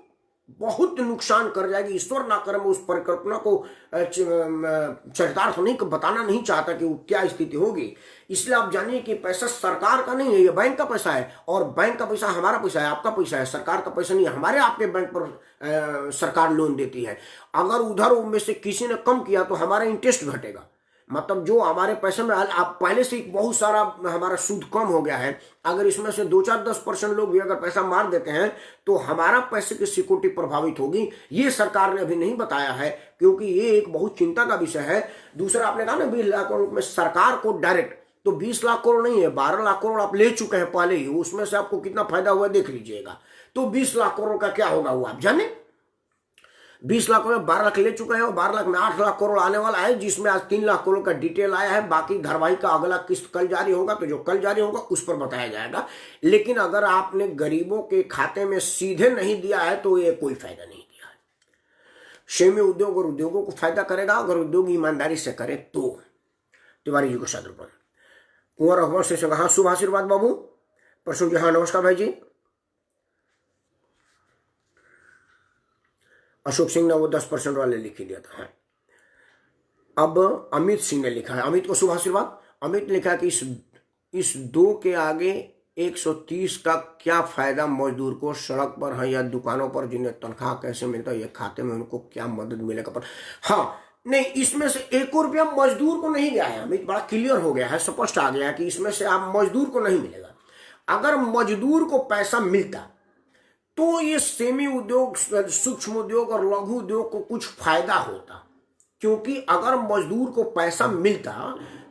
बहुत नुकसान कर जाएगी। ईश्वर ना करे, मैं उस परिकल्पना को चरितार्थ नहीं बताना नहीं चाहता कि वो क्या स्थिति होगी। इसलिए आप जानिए कि पैसा सरकार का नहीं है, ये बैंक का पैसा है, और बैंक का पैसा हमारा पैसा है, आपका पैसा है, सरकार का पैसा नहीं है। हमारे आपके बैंक पर सरकार लोन देती है। अगर उधर उनमें से किसी ने कम किया तो हमारा इंटरेस्ट घटेगा। मतलब जो हमारे पैसे में आप पहले से बहुत सारा हमारा सूद कम हो गया है, अगर इसमें से 2-4-10% लोग भी अगर पैसा मार देते हैं तो हमारा पैसे की सिक्योरिटी प्रभावित होगी। ये सरकार ने अभी नहीं बताया है, क्योंकि ये एक बहुत चिंता का विषय है। दूसरा, आपने कहा ना 20 लाख करोड़ में सरकार को डायरेक्ट, तो 20 लाख करोड़ नहीं है, 12 लाख करोड़ आप ले चुके हैं पहले ही, उसमें से आपको कितना फायदा हुआ देख लीजिएगा। तो 20 लाख करोड़ का क्या होगा वो आप जाने। 20 लाख में 12 लाख ले चुके हैं, और 12 लाख में 8 लाख करोड़ आने वाला है, जिसमें आज 3 लाख करोड़ का डिटेल आया है। बाकी धारावाहिक का अगला किस्त कल जारी होगा, तो जो कल जारी होगा उस पर बताया जाएगा। लेकिन अगर आपने गरीबों के खाते में सीधे नहीं दिया है तो ये कोई फायदा नहीं दिया है। सेमी उद्योग और उद्योगों को फायदा करेगा अगर उद्योग ईमानदारी से करे तो। तिवारी जी को सदर्पण। कुंवर अकबर से कहा, शुभ आशीर्वाद बाबू। प्रसून जी, हाँ नमस्कार भाई जी। अशोक सिंह ने वो 10% वाले लिख ही दिया था। अब अमित सिंह ने लिखा है, अमित को शुभ आशीर्वाद। अमित ने लिखा कि इस 2 के आगे 130 का क्या फायदा मजदूर को, सड़क पर है या दुकानों पर, जिन्हें तनख्वाह कैसे मिलता है, ये खाते में उनको क्या मदद मिलेगा पर। हाँ नहीं, इसमें से 1 रुपया मजदूर को नहीं गया है। अमित बड़ा क्लियर हो गया है, स्पष्ट आ गया है कि इसमें से आप मजदूर को नहीं मिलेगा। अगर मजदूर को पैसा मिलता तो ये सेमी उद्योग, सूक्ष्म उद्योग और लघु उद्योग को कुछ फायदा होता, क्योंकि अगर मजदूर को पैसा मिलता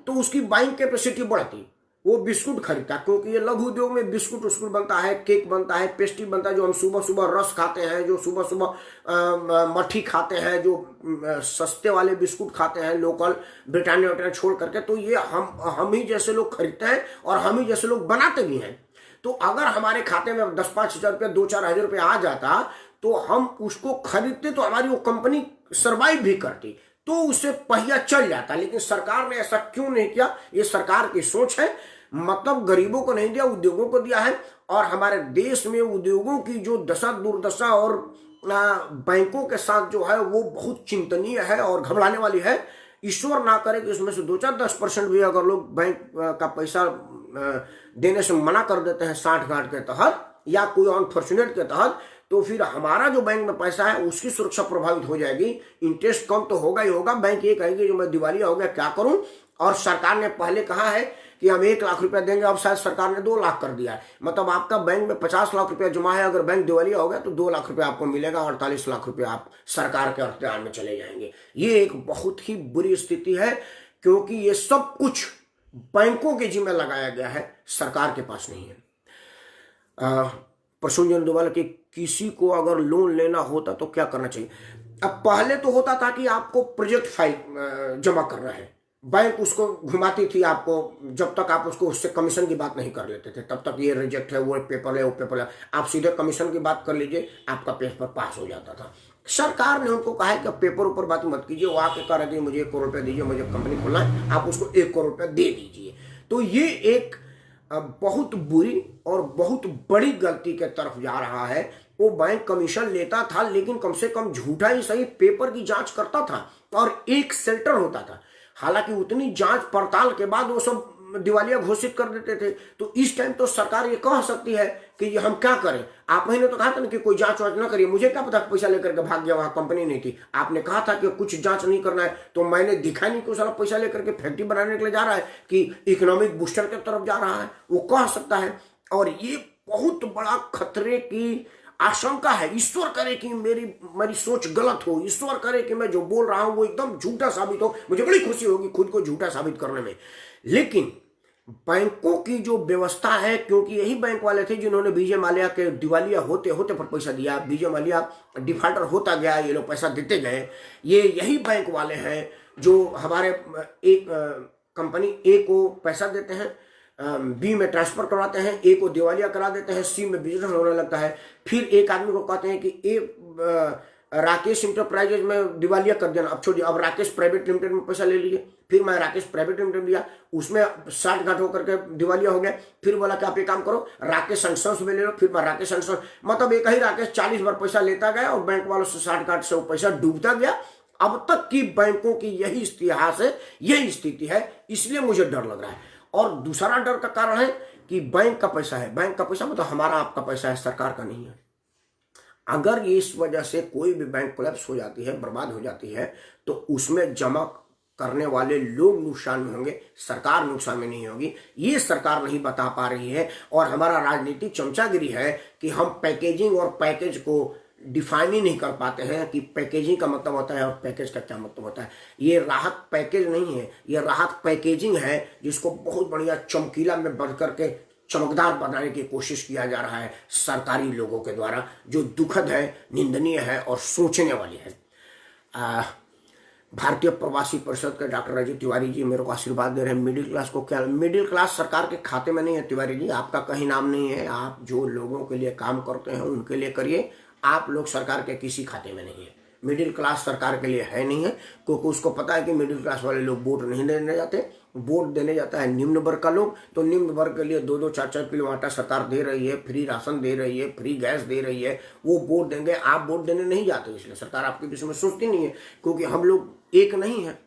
तो उसकी बाइंग कैपेसिटी बढ़ती, वो बिस्कुट खरीदता। क्योंकि ये लघु उद्योग में बिस्कुट उस्कुट बनता है, केक बनता है, पेस्ट्री बनता है, जो हम सुबह सुबह रस खाते हैं, जो सुबह सुबह मट्ठी खाते हैं, जो सस्ते वाले बिस्कुट खाते हैं लोकल, ब्रिटानिया वटानिया छोड़ करके, तो ये हम ही जैसे लोग खरीदते हैं और हम ही जैसे लोग बनाते भी हैं। तो अगर हमारे खाते में 10-5 हजार रुपया, 2-4 हजार रुपया आ जाता तो हम उसको खरीदते, तो हमारी वो कंपनी सरवाइव भी करती, तो उससे पहिया चल जाता। लेकिन सरकार ने ऐसा क्यों नहीं किया, ये सरकार की सोच है। मतलब गरीबों को नहीं दिया, उद्योगों को दिया है। और हमारे देश में उद्योगों की जो दशा दुर्दशा और बैंकों के साथ जो है वो बहुत चिंतनीय है और घबराने वाली है। ईश्वर ना करे कि उसमें से 2-4-10% भी अगर लोग बैंक का पैसा देने से मना कर देते हैं 60 गांठ के तहत या कोई अनफॉर्चुनेट के तहत, तो फिर हमारा जो बैंक में पैसा है उसकी सुरक्षा प्रभावित हो जाएगी। इंटरेस्ट कम तो होगा ही होगा। बैंक ये कहेगी जो मैं दिवालिया हो गया क्या करूं। और सरकार ने पहले कहा है कि हम 1 लाख रुपया देंगे, अब शायद सरकार ने 2 लाख कर दिया है। मतलब आपका बैंक में 50 लाख रुपया जमा है, अगर बैंक दिवालिया हो गया तो 2 लाख रुपया आपको मिलेगा, 48 लाख रुपया आप सरकार के अख्तियार में चले जाएंगे। ये एक बहुत ही बुरी स्थिति है, क्योंकि ये सब कुछ बैंकों के जिम्मे लगाया गया है, सरकार के पास नहीं है। प्रसून जी दोबारा कि किसी को अगर लोन लेना होता तो क्या करना चाहिए। अब पहले तो होता था कि आपको प्रोजेक्ट फाइल जमा करना है, बैंक उसको घुमाती थी आपको, जब तक आप उसको उससे कमीशन की बात नहीं कर लेते थे तब तक ये रिजेक्ट है, वो पेपर है, वो पेपर है। आप सीधे कमीशन की बात कर लीजिए, आपका पेपर पास हो जाता था। सरकार ने उनको कहा है कि पेपर ऊपर बात मत कीजिए, वो आके कह रहे थे मुझे 1 करोड़ रुपया दीजिए, मुझे कंपनी खोलना है, आप उसको 1 करोड़ रुपया दे दीजिए। तो ये एक बहुत बुरी और बहुत बड़ी गलती के तरफ जा रहा है। वो बैंक कमीशन लेता था, लेकिन कम से कम झूठा ही सही पेपर की जांच करता था और एक सेल्टर होता था। हालांकि उतनी जांच पड़ताल के बाद वो सब दिवालिया घोषित कर देते थे। तो इस टाइम तो सरकार ये कह सकती है कि ये हम क्या करें। आप ही ने तो कहा था ना कि कोई जांच वांच ना करिए, मुझे क्या पता पैसा लेकर के भाग गया, वहां कंपनी नहीं थी। आपने कहा था कि कुछ जांच नहीं करना है, तो मैंने दिखा नहीं कि साला पैसा लेकर के फैक्ट्री बनाने के लिए जा रहा है कि इकोनॉमिक बूस्टर की तरफ जा रहा है, वो कह सकता है। और ये बहुत बड़ा खतरे की आशंका है। ईश्वर करे कि मेरी सोच गलत हो, ईश्वर करे कि मैं जो बोल रहा हूं वो एकदम झूठा साबित हो, मुझे बड़ी खुशी होगी खुद को झूठा साबित करने में। लेकिन बैंकों की जो व्यवस्था है, क्योंकि यही बैंक वाले थे जिन्होंने विजय माल्या के दिवालिया होते होते पर पैसा दिया, विजय माल्या डिफॉल्टर होता गया, ये लोग पैसा देते गए। ये यही बैंक वाले हैं जो हमारे एक कंपनी ए को पैसा देते हैं, बी में ट्रांसफर करवाते हैं, ए को दिवालिया करा देते हैं, सी में बिजनेस होने लगता है। फिर एक आदमी को कहते हैं कि ए राकेश इंटरप्राइजेज में दिवालिया कर देना, अब छोड़िए, अब राकेश प्राइवेट लिमिटेड में पैसा ले लीजिए। फिर मैं राकेश प्राइवेट लिमिटेड लिया, उसमें 60 घाट होकर के दिवालिया हो गया। फिर बोला कि आप ये काम करो राकेश एंड सन्स में ले लो, फिर मैं राकेश एंड सन्स, मतलब एक ही राकेश 40 बार पैसा लेता गया और बैंक वालों से 60 घाट से वो पैसा डूबता गया। अब तक की बैंकों की यही इतिहास है, यही स्थिति है, इसलिए मुझे डर लग रहा है। और दूसरा डर का कारण है कि बैंक का पैसा है, बैंक का पैसा मतलब हमारा आपका पैसा है, सरकार का नहीं है। अगर इस वजह से कोई भी बैंक कोलैप्स हो जाती है, बर्बाद हो जाती है, तो उसमें जमा करने वाले लोग नुकसान में होंगे, सरकार नुकसान में नहीं होगी। ये सरकार नहीं बता पा रही है और हमारा राजनीतिक चमचागिरी है कि हम पैकेजिंग और पैकेज को डिफाइन ही नहीं कर पाते हैं कि पैकेजिंग का मतलब होता है और पैकेज का क्या मतलब होता है। ये राहत पैकेज नहीं है, ये राहत पैकेजिंग है, जिसको बहुत बढ़िया चमकीला में बढ़ करके चमकदार बनाने की कोशिश किया जा रहा है सरकारी लोगों के द्वारा, जो दुखद है, निंदनीय है और सोचने वाली है। भारतीय प्रवासी परिषद के डॉक्टर अजय तिवारी जी मेरे को आशीर्वाद दे रहे हैं। मिडिल क्लास को क्या, मिडिल क्लास सरकार के खाते में नहीं है तिवारी जी, आपका कहीं नाम नहीं है। आप जो लोगों के लिए काम करते हैं उनके लिए करिए, आप लोग सरकार के किसी खाते में नहीं है। मिडिल क्लास सरकार के लिए है नहीं है, क्योंकि उसको पता है कि मिडिल क्लास वाले लोग वोट नहीं देने जाते। वोट देने जाता है निम्न वर्ग का लोग, तो निम्न वर्ग के लिए 2-2 4-4 किलो आटा सरकार दे रही है, फ्री राशन दे रही है, फ्री गैस दे रही है, वो वोट देंगे। आप वोट देने नहीं जाते, इसलिए सरकार आपके विषय में सोचती नहीं है, क्योंकि हम लोग एक नहीं है।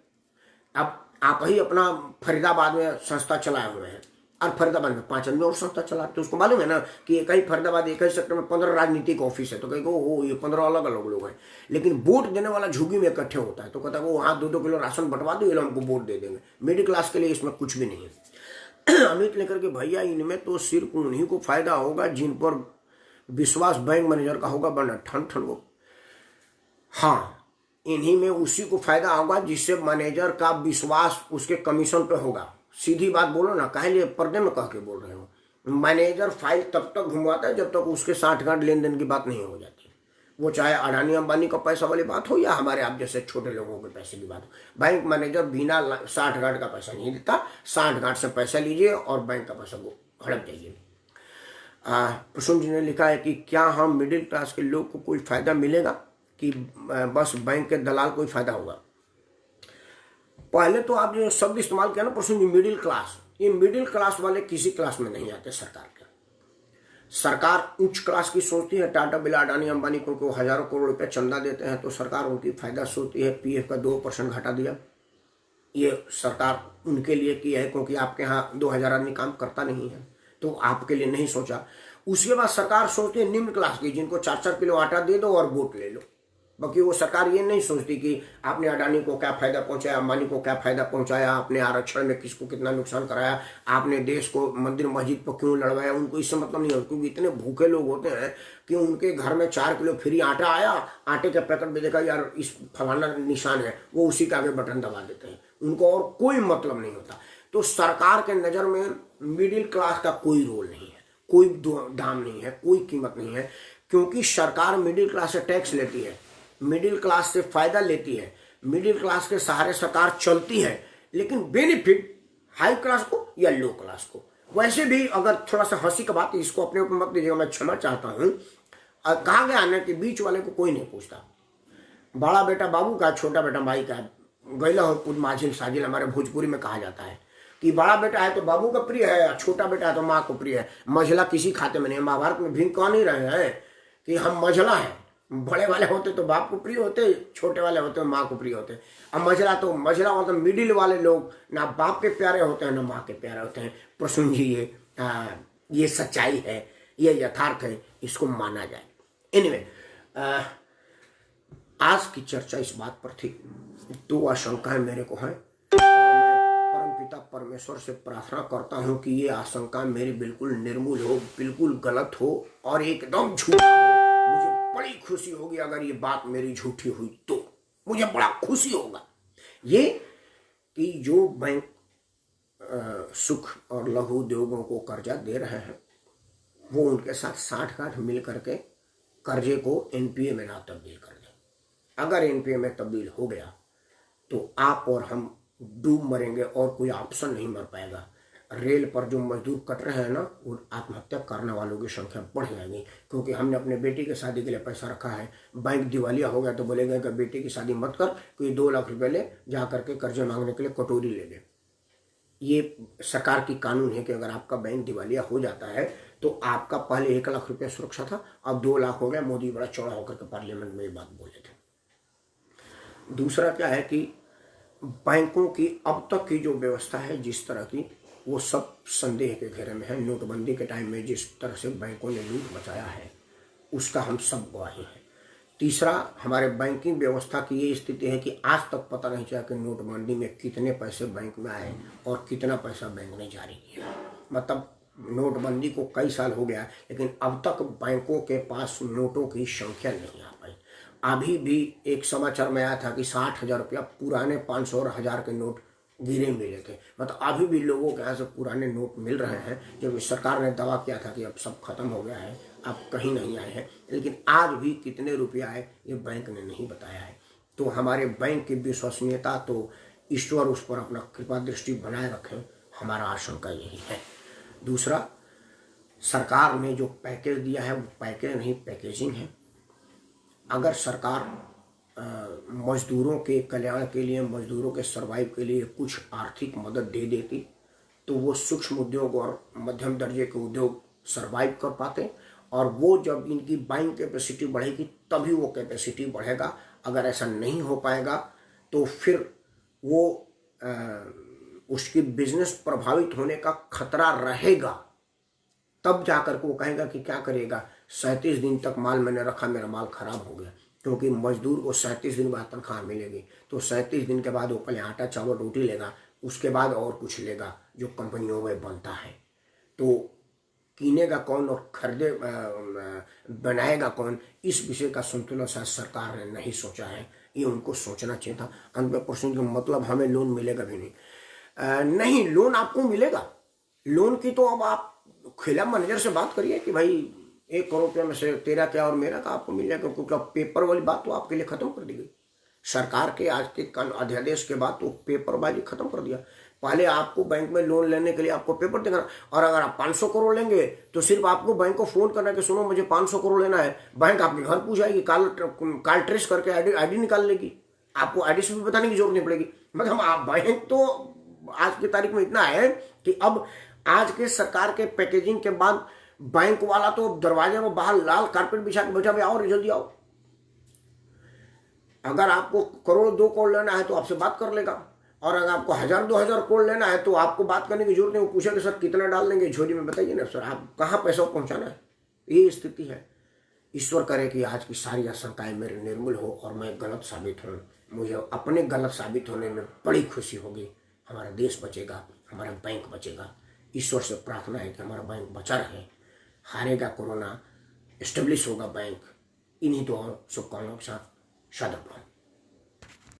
अब आप ही अपना फरीदाबाद में संस्था चलाए हुए हैं और फरीदाबाद में 5 अन्य और संस्था चलाते, तो उसको मालूम है ना कि एक ही फरीदाबाद, एक ही सेक्टर में 15 राजनीतिक ऑफिस है, तो कहीं वो ये 15 अलग अलग लोग हैं। लेकिन वोट देने वाला झुग्गी में इकट्ठे होता है, तो कहता है वो वहाँ 2-2 किलो राशन बंटवा दो, ये लोग हमको वोट दे देंगे। मिडिल क्लास के लिए इसमें कुछ भी नहीं है। अमित लेकर के भैया इनमें तो सिर्फ उन्हीं को फायदा होगा जिन पर विश्वास बैंक मैनेजर का होगा, वरना ठन ठन वो, हाँ इन्हीं में उसी को फायदा होगा जिससे मैनेजर का विश्वास उसके कमीशन पे होगा। सीधी बात बोलो ना, काहे लिए पर्दे में कह के बोल रहे हो। मैनेजर फाइल तब तक घुमवाता है जब तक उसके 60 गांठ लेन देन की बात नहीं हो जाती, वो चाहे अडानी अंबानी का पैसा वाली बात हो या हमारे आप जैसे छोटे लोगों के पैसे की बात हो। बैंक मैनेजर बिना 60 गांठ का पैसा नहीं देता, 60 गांठ से पैसा लीजिए और बैंक का पैसा को हड़प जाइए। प्रसून जी ने लिखा है कि क्या हम मिडिल क्लास के लोग को कोई फायदा मिलेगा कि बस बैंक के दलाल को ही फायदा होगा। पहले तो आप जो शब्द इस्तेमाल किया ना प्रसून जी, मिडिल क्लास, ये मिडिल क्लास वाले किसी क्लास में नहीं आते सरकार के। सरकार उच्च क्लास की सोचती है, टाटा बिरला अडानी अंबानी को हजारों करोड़ रुपए चंदा देते हैं तो सरकार उनकी फायदा सोचती है। पीएफ का 2% घटा दिया, ये सरकार उनके लिए की है, क्योंकि आपके यहाँ 2000 आदमी काम करता नहीं है, तो आपके लिए नहीं सोचा। उसके बाद सरकार सोचती है निम्न क्लास की, जिनको 4-4 किलो आटा दे दो और वोट ले लो। बाकी वो सरकार ये नहीं सोचती कि आपने अडानी को क्या फायदा पहुंचाया, अंबानी को क्या फायदा पहुंचाया, आपने आरक्षण में किसको कितना नुकसान कराया, आपने देश को मंदिर मस्जिद पर क्यों लड़वाया। उनको इससे मतलब नहीं होता, क्योंकि इतने भूखे लोग होते हैं कि उनके घर में 4 किलो फ्री आटा आया, आटे के पैकेट में देखा यार इस फलाना निशान है, वो उसी का आगे बटन दबा देते हैं, उनको और कोई मतलब नहीं होता। तो सरकार के नज़र में मिडिल क्लास का कोई रोल नहीं है, कोई दाम नहीं है, कोई कीमत नहीं है, क्योंकि सरकार मिडिल क्लास से टैक्स लेती है, मिडिल क्लास से फायदा लेती है, मिडिल क्लास के सहारे सरकार चलती है, लेकिन बेनिफिट हाई क्लास को या लो क्लास को। वैसे भी अगर थोड़ा सा हंसी का बात, इसको अपने ऊपर मत लीजिएगा, मैं क्षमा चाहता हूं। कहा गया ना कि बीच वाले को कोई नहीं पूछता। बड़ा बेटा बाबू का, छोटा बेटा माई का। गैला हो कुल माझिल साजिल हमारे भोजपुरी में कहा जाता है कि बड़ा बेटा है तो बाबू का प्रिय है, छोटा बेटा है तो माँ को प्रिय है। मझला किसी खाते में नहीं। महाभारत में भीम कह नहीं रहे हैं कि हम मझला हैं। बड़े वाले होते तो बाप को प्रिय होते, छोटे वाले होते माँ को प्रिय होते। अब मझला तो मझला मतलब मिडिल वाले लोग ना बाप के प्यारे होते हैं ना माँ के प्यारे होते हैं। प्रसून जी ये सच्चाई है, ये यथार्थ है, इसको माना जाए। एनीवे, आज की चर्चा इस बात पर थी। 2 आशंकाएं मेरे को हैं और मैं परमपिता परमेश्वर से प्रार्थना करता हूं कि ये आशंका मेरी बिल्कुल निर्मूल हो, बिल्कुल गलत हो और एकदम झूठा हो। मुझे बड़ी खुशी होगी अगर ये बात मेरी झूठी हुई तो मुझे बड़ा खुशी होगा। ये कि जो बैंक सुख और लघु उद्योगों को कर्जा दे रहे हैं वो उनके साथ साठ-गांठ मिल करके कर्जे को एनपीए में ना तब्दील कर दें। अगर एनपीए में तब्दील हो गया तो आप और हम डूब मरेंगे और कोई ऑप्शन नहीं मर पाएगा। रेल पर जो मजदूर कट रहे हैं ना, वो आत्महत्या करने वालों की संख्या बढ़ जाएगी, क्योंकि हमने अपने बेटी की शादी के लिए पैसा रखा है। बैंक दिवालिया हो गया तो बोलेगा कि बेटी की शादी मत कर, कोई 2 लाख रुपए ले जा करके कर्जे मांगने के लिए कटोरी ले ले। ये सरकार की कानून है कि अगर आपका बैंक दिवालिया हो जाता है तो आपका पहले 1 लाख रुपया सुरक्षा था, अब 2 लाख हो गया। मोदी बड़ा चौड़ा होकर के पार्लियामेंट में ये बात बोले थे। दूसरा क्या है कि बैंकों की अब तक की जो व्यवस्था है जिस तरह की, वो सब संदेह के घेरे में है। नोटबंदी के टाइम में जिस तरह से बैंकों ने लूट मचाया है उसका हम सब गवाही हैं। तीसरा, हमारे बैंकिंग व्यवस्था की ये स्थिति है कि आज तक पता नहीं चला कि नोटबंदी में कितने पैसे बैंक में आए और कितना पैसा बैंक ने जारी किया। मतलब नोटबंदी को कई साल हो गया लेकिन अब तक बैंकों के पास नोटों की संख्या नहीं आ पाई। अभी भी एक समाचार में आया था कि 60,000 रुपया पुराने 500 और 1000 के नोट गिरे मिले थे। मतलब अभी भी लोगों के यहाँ से पुराने नोट मिल रहे हैं, जबकि सरकार ने दावा किया था कि अब सब खत्म हो गया है, अब कहीं नहीं आए हैं। लेकिन आज भी कितने रुपये आए ये बैंक ने नहीं बताया है। तो हमारे बैंक की विश्वसनीयता तो ईश्वर उस पर अपना कृपा दृष्टि बनाए रखें, हमारा आशंका यही है। दूसरा, सरकार ने जो पैकेज दिया है वो पैकेज नहीं पैकेजिंग है। अगर सरकार मजदूरों के कल्याण के लिए, मजदूरों के सर्वाइव के लिए कुछ आर्थिक मदद दे देती तो वो सूक्ष्म उद्योग और मध्यम दर्जे के उद्योग सर्वाइव कर पाते, और वो जब इनकी बाइंग कैपेसिटी बढ़ेगी तभी वो कैपेसिटी बढ़ेगा। अगर ऐसा नहीं हो पाएगा तो फिर वो उसकी बिजनेस प्रभावित होने का खतरा रहेगा। तब जाकर के वो कहेगा कि क्या करेगा, 37 दिन तक माल मैंने रखा, मेरा माल खराब हो गया। क्योंकि मजदूर को 37 दिन बाद तनख्वाह मिलेगी, तो 37 दिन के बाद वो पहले आटा चावल रोटी लेगा, उसके बाद और कुछ लेगा जो कंपनियों में बनता है। तो कीनेगा कौन और खरीदे बनाएगा कौन, इस विषय का संतुलन शायद सरकार ने नहीं सोचा है। ये उनको सोचना चाहिए था। अंत में प्रश्न का मतलब हमें लोन मिलेगा भी नहीं। लोन आपको मिलेगा। लोन की तो अब आप खिला मैनेजर से बात करिए कि भाई 1 करोड़ रुपये में से तेरा क्या और मेरा क्या आपको मिल जाएगा, क्योंकि पेपर वाली बात तो आपके लिए खत्म कर दी गई। सरकार के आज के अध्यादेश के बाद तो पेपरबाजी खत्म कर दिया। पहले आपको बैंक में लोन लेने के लिए आपको पेपर दिखाना, और अगर आप 500 करोड़ लेंगे तो सिर्फ आपको बैंक को फोन करना कि सुनो मुझे 500 करोड़ लेना है। बैंक आपके घर पूछ आएगी, कॉल ट्रेस करके आईडी निकाल लेगी, आपको आईडी से भी बताने की जरूरत नहीं पड़ेगी। मतलब आप बैंक तो आज की तारीख में इतना है कि अब आज के सरकार के पैकेजिंग के बाद बैंक वाला तो दरवाजे में बाहर लाल कारपेट बिछा के बैठा, और जल्दी आओ। अगर आपको करोड़ 2 करोड़ लेना है तो आपसे बात कर लेगा, और अगर आपको 1000-2000 करोड़ लेना है तो आपको बात करने की जरूरत नहीं। वो पूछेगा सर कितना डाल देंगे झोली में, बताइए ना सर, आप कहाँ पैसा पहुंचाना है। ये स्थिति है। ईश्वर करे कि आज की सारी आशंकाएं मेरे निर्मूल हो और मैं गलत साबित हूँ। मुझे अपने गलत साबित होने में बड़ी खुशी होगी। हमारा देश बचेगा, हमारा बैंक बचेगा। ईश्वर से प्रार्थना है कि हमारा बैंक बचा रहे। हारेगा कोरोना, एस्टेब्लिश होगा बैंक। इन्हीं तो शुभकामनाओं के साथ शादब।